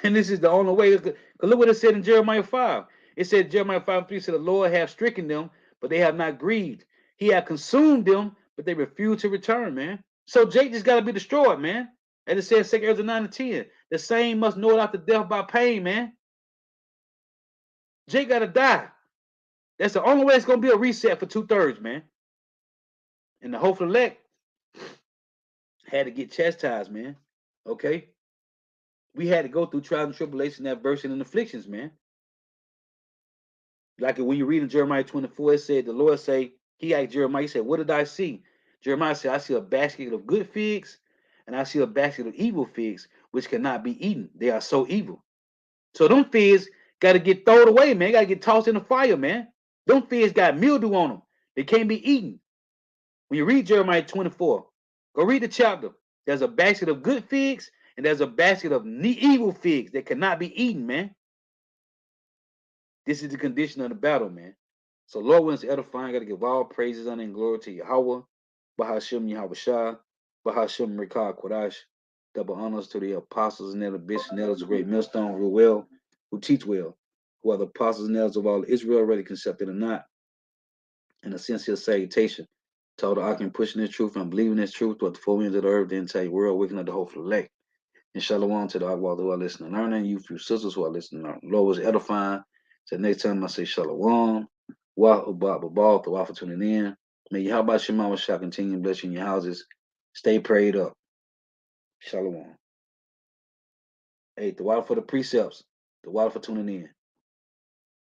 [SPEAKER 1] And this is the only way. Because look what it said in Jeremiah 5. It said, Jeremiah 5:3 said, the Lord hath stricken them, but they have not grieved. He hath consumed them, but they refuse to return, man. So Jake just got to be destroyed, man. As it says, 2 Ezra 9 and 10. The same must know it after death by pain, man. Jake got to die. That's the only way it's going to be a reset for 2/3, man. And the hopeful elect had to get chastised, man. Okay? We had to go through trials and tribulations, adversity, and afflictions, man. Like when you read in Jeremiah 24, it said, the Lord say, he asked Jeremiah, he said, what did I see? Jeremiah said, I see a basket of good figs and I see a basket of evil figs, which cannot be eaten. They are so evil. So them figs got to get thrown away, man. Got to get tossed in the fire, man. Them figs got mildew on them. They can't be eaten. When you read Jeremiah 24, go read the chapter. There's a basket of good figs, and there's a basket of evil figs that cannot be eaten, man. This is the condition of the battle, man. So Lord, when it's edifying, got to give all praises, honor, and glory to Yahweh, Bahashem Yahweh Shah, Bahashem Rikah Kodash. Double honors to the apostles and the bishops and elders of great millstone, who well, who teach well, who are the apostles and elders of all Israel, already concepted or not. And a sincere salutation to all the Akim pushing this truth and believing this truth throughout the four winds of the earth, the entire world, waking up the whole elect. And shalom to the Agwal who are listening, learning, you few sisters who are listening, learning. Lord was edifying. So next time I say shalom, Wah-ubah-babal, the waffle tuning in. May Yahweh Shema shall continue blessing your houses. Stay prayed up. Shalom. Hey, the water for the precepts, the water for tuning in.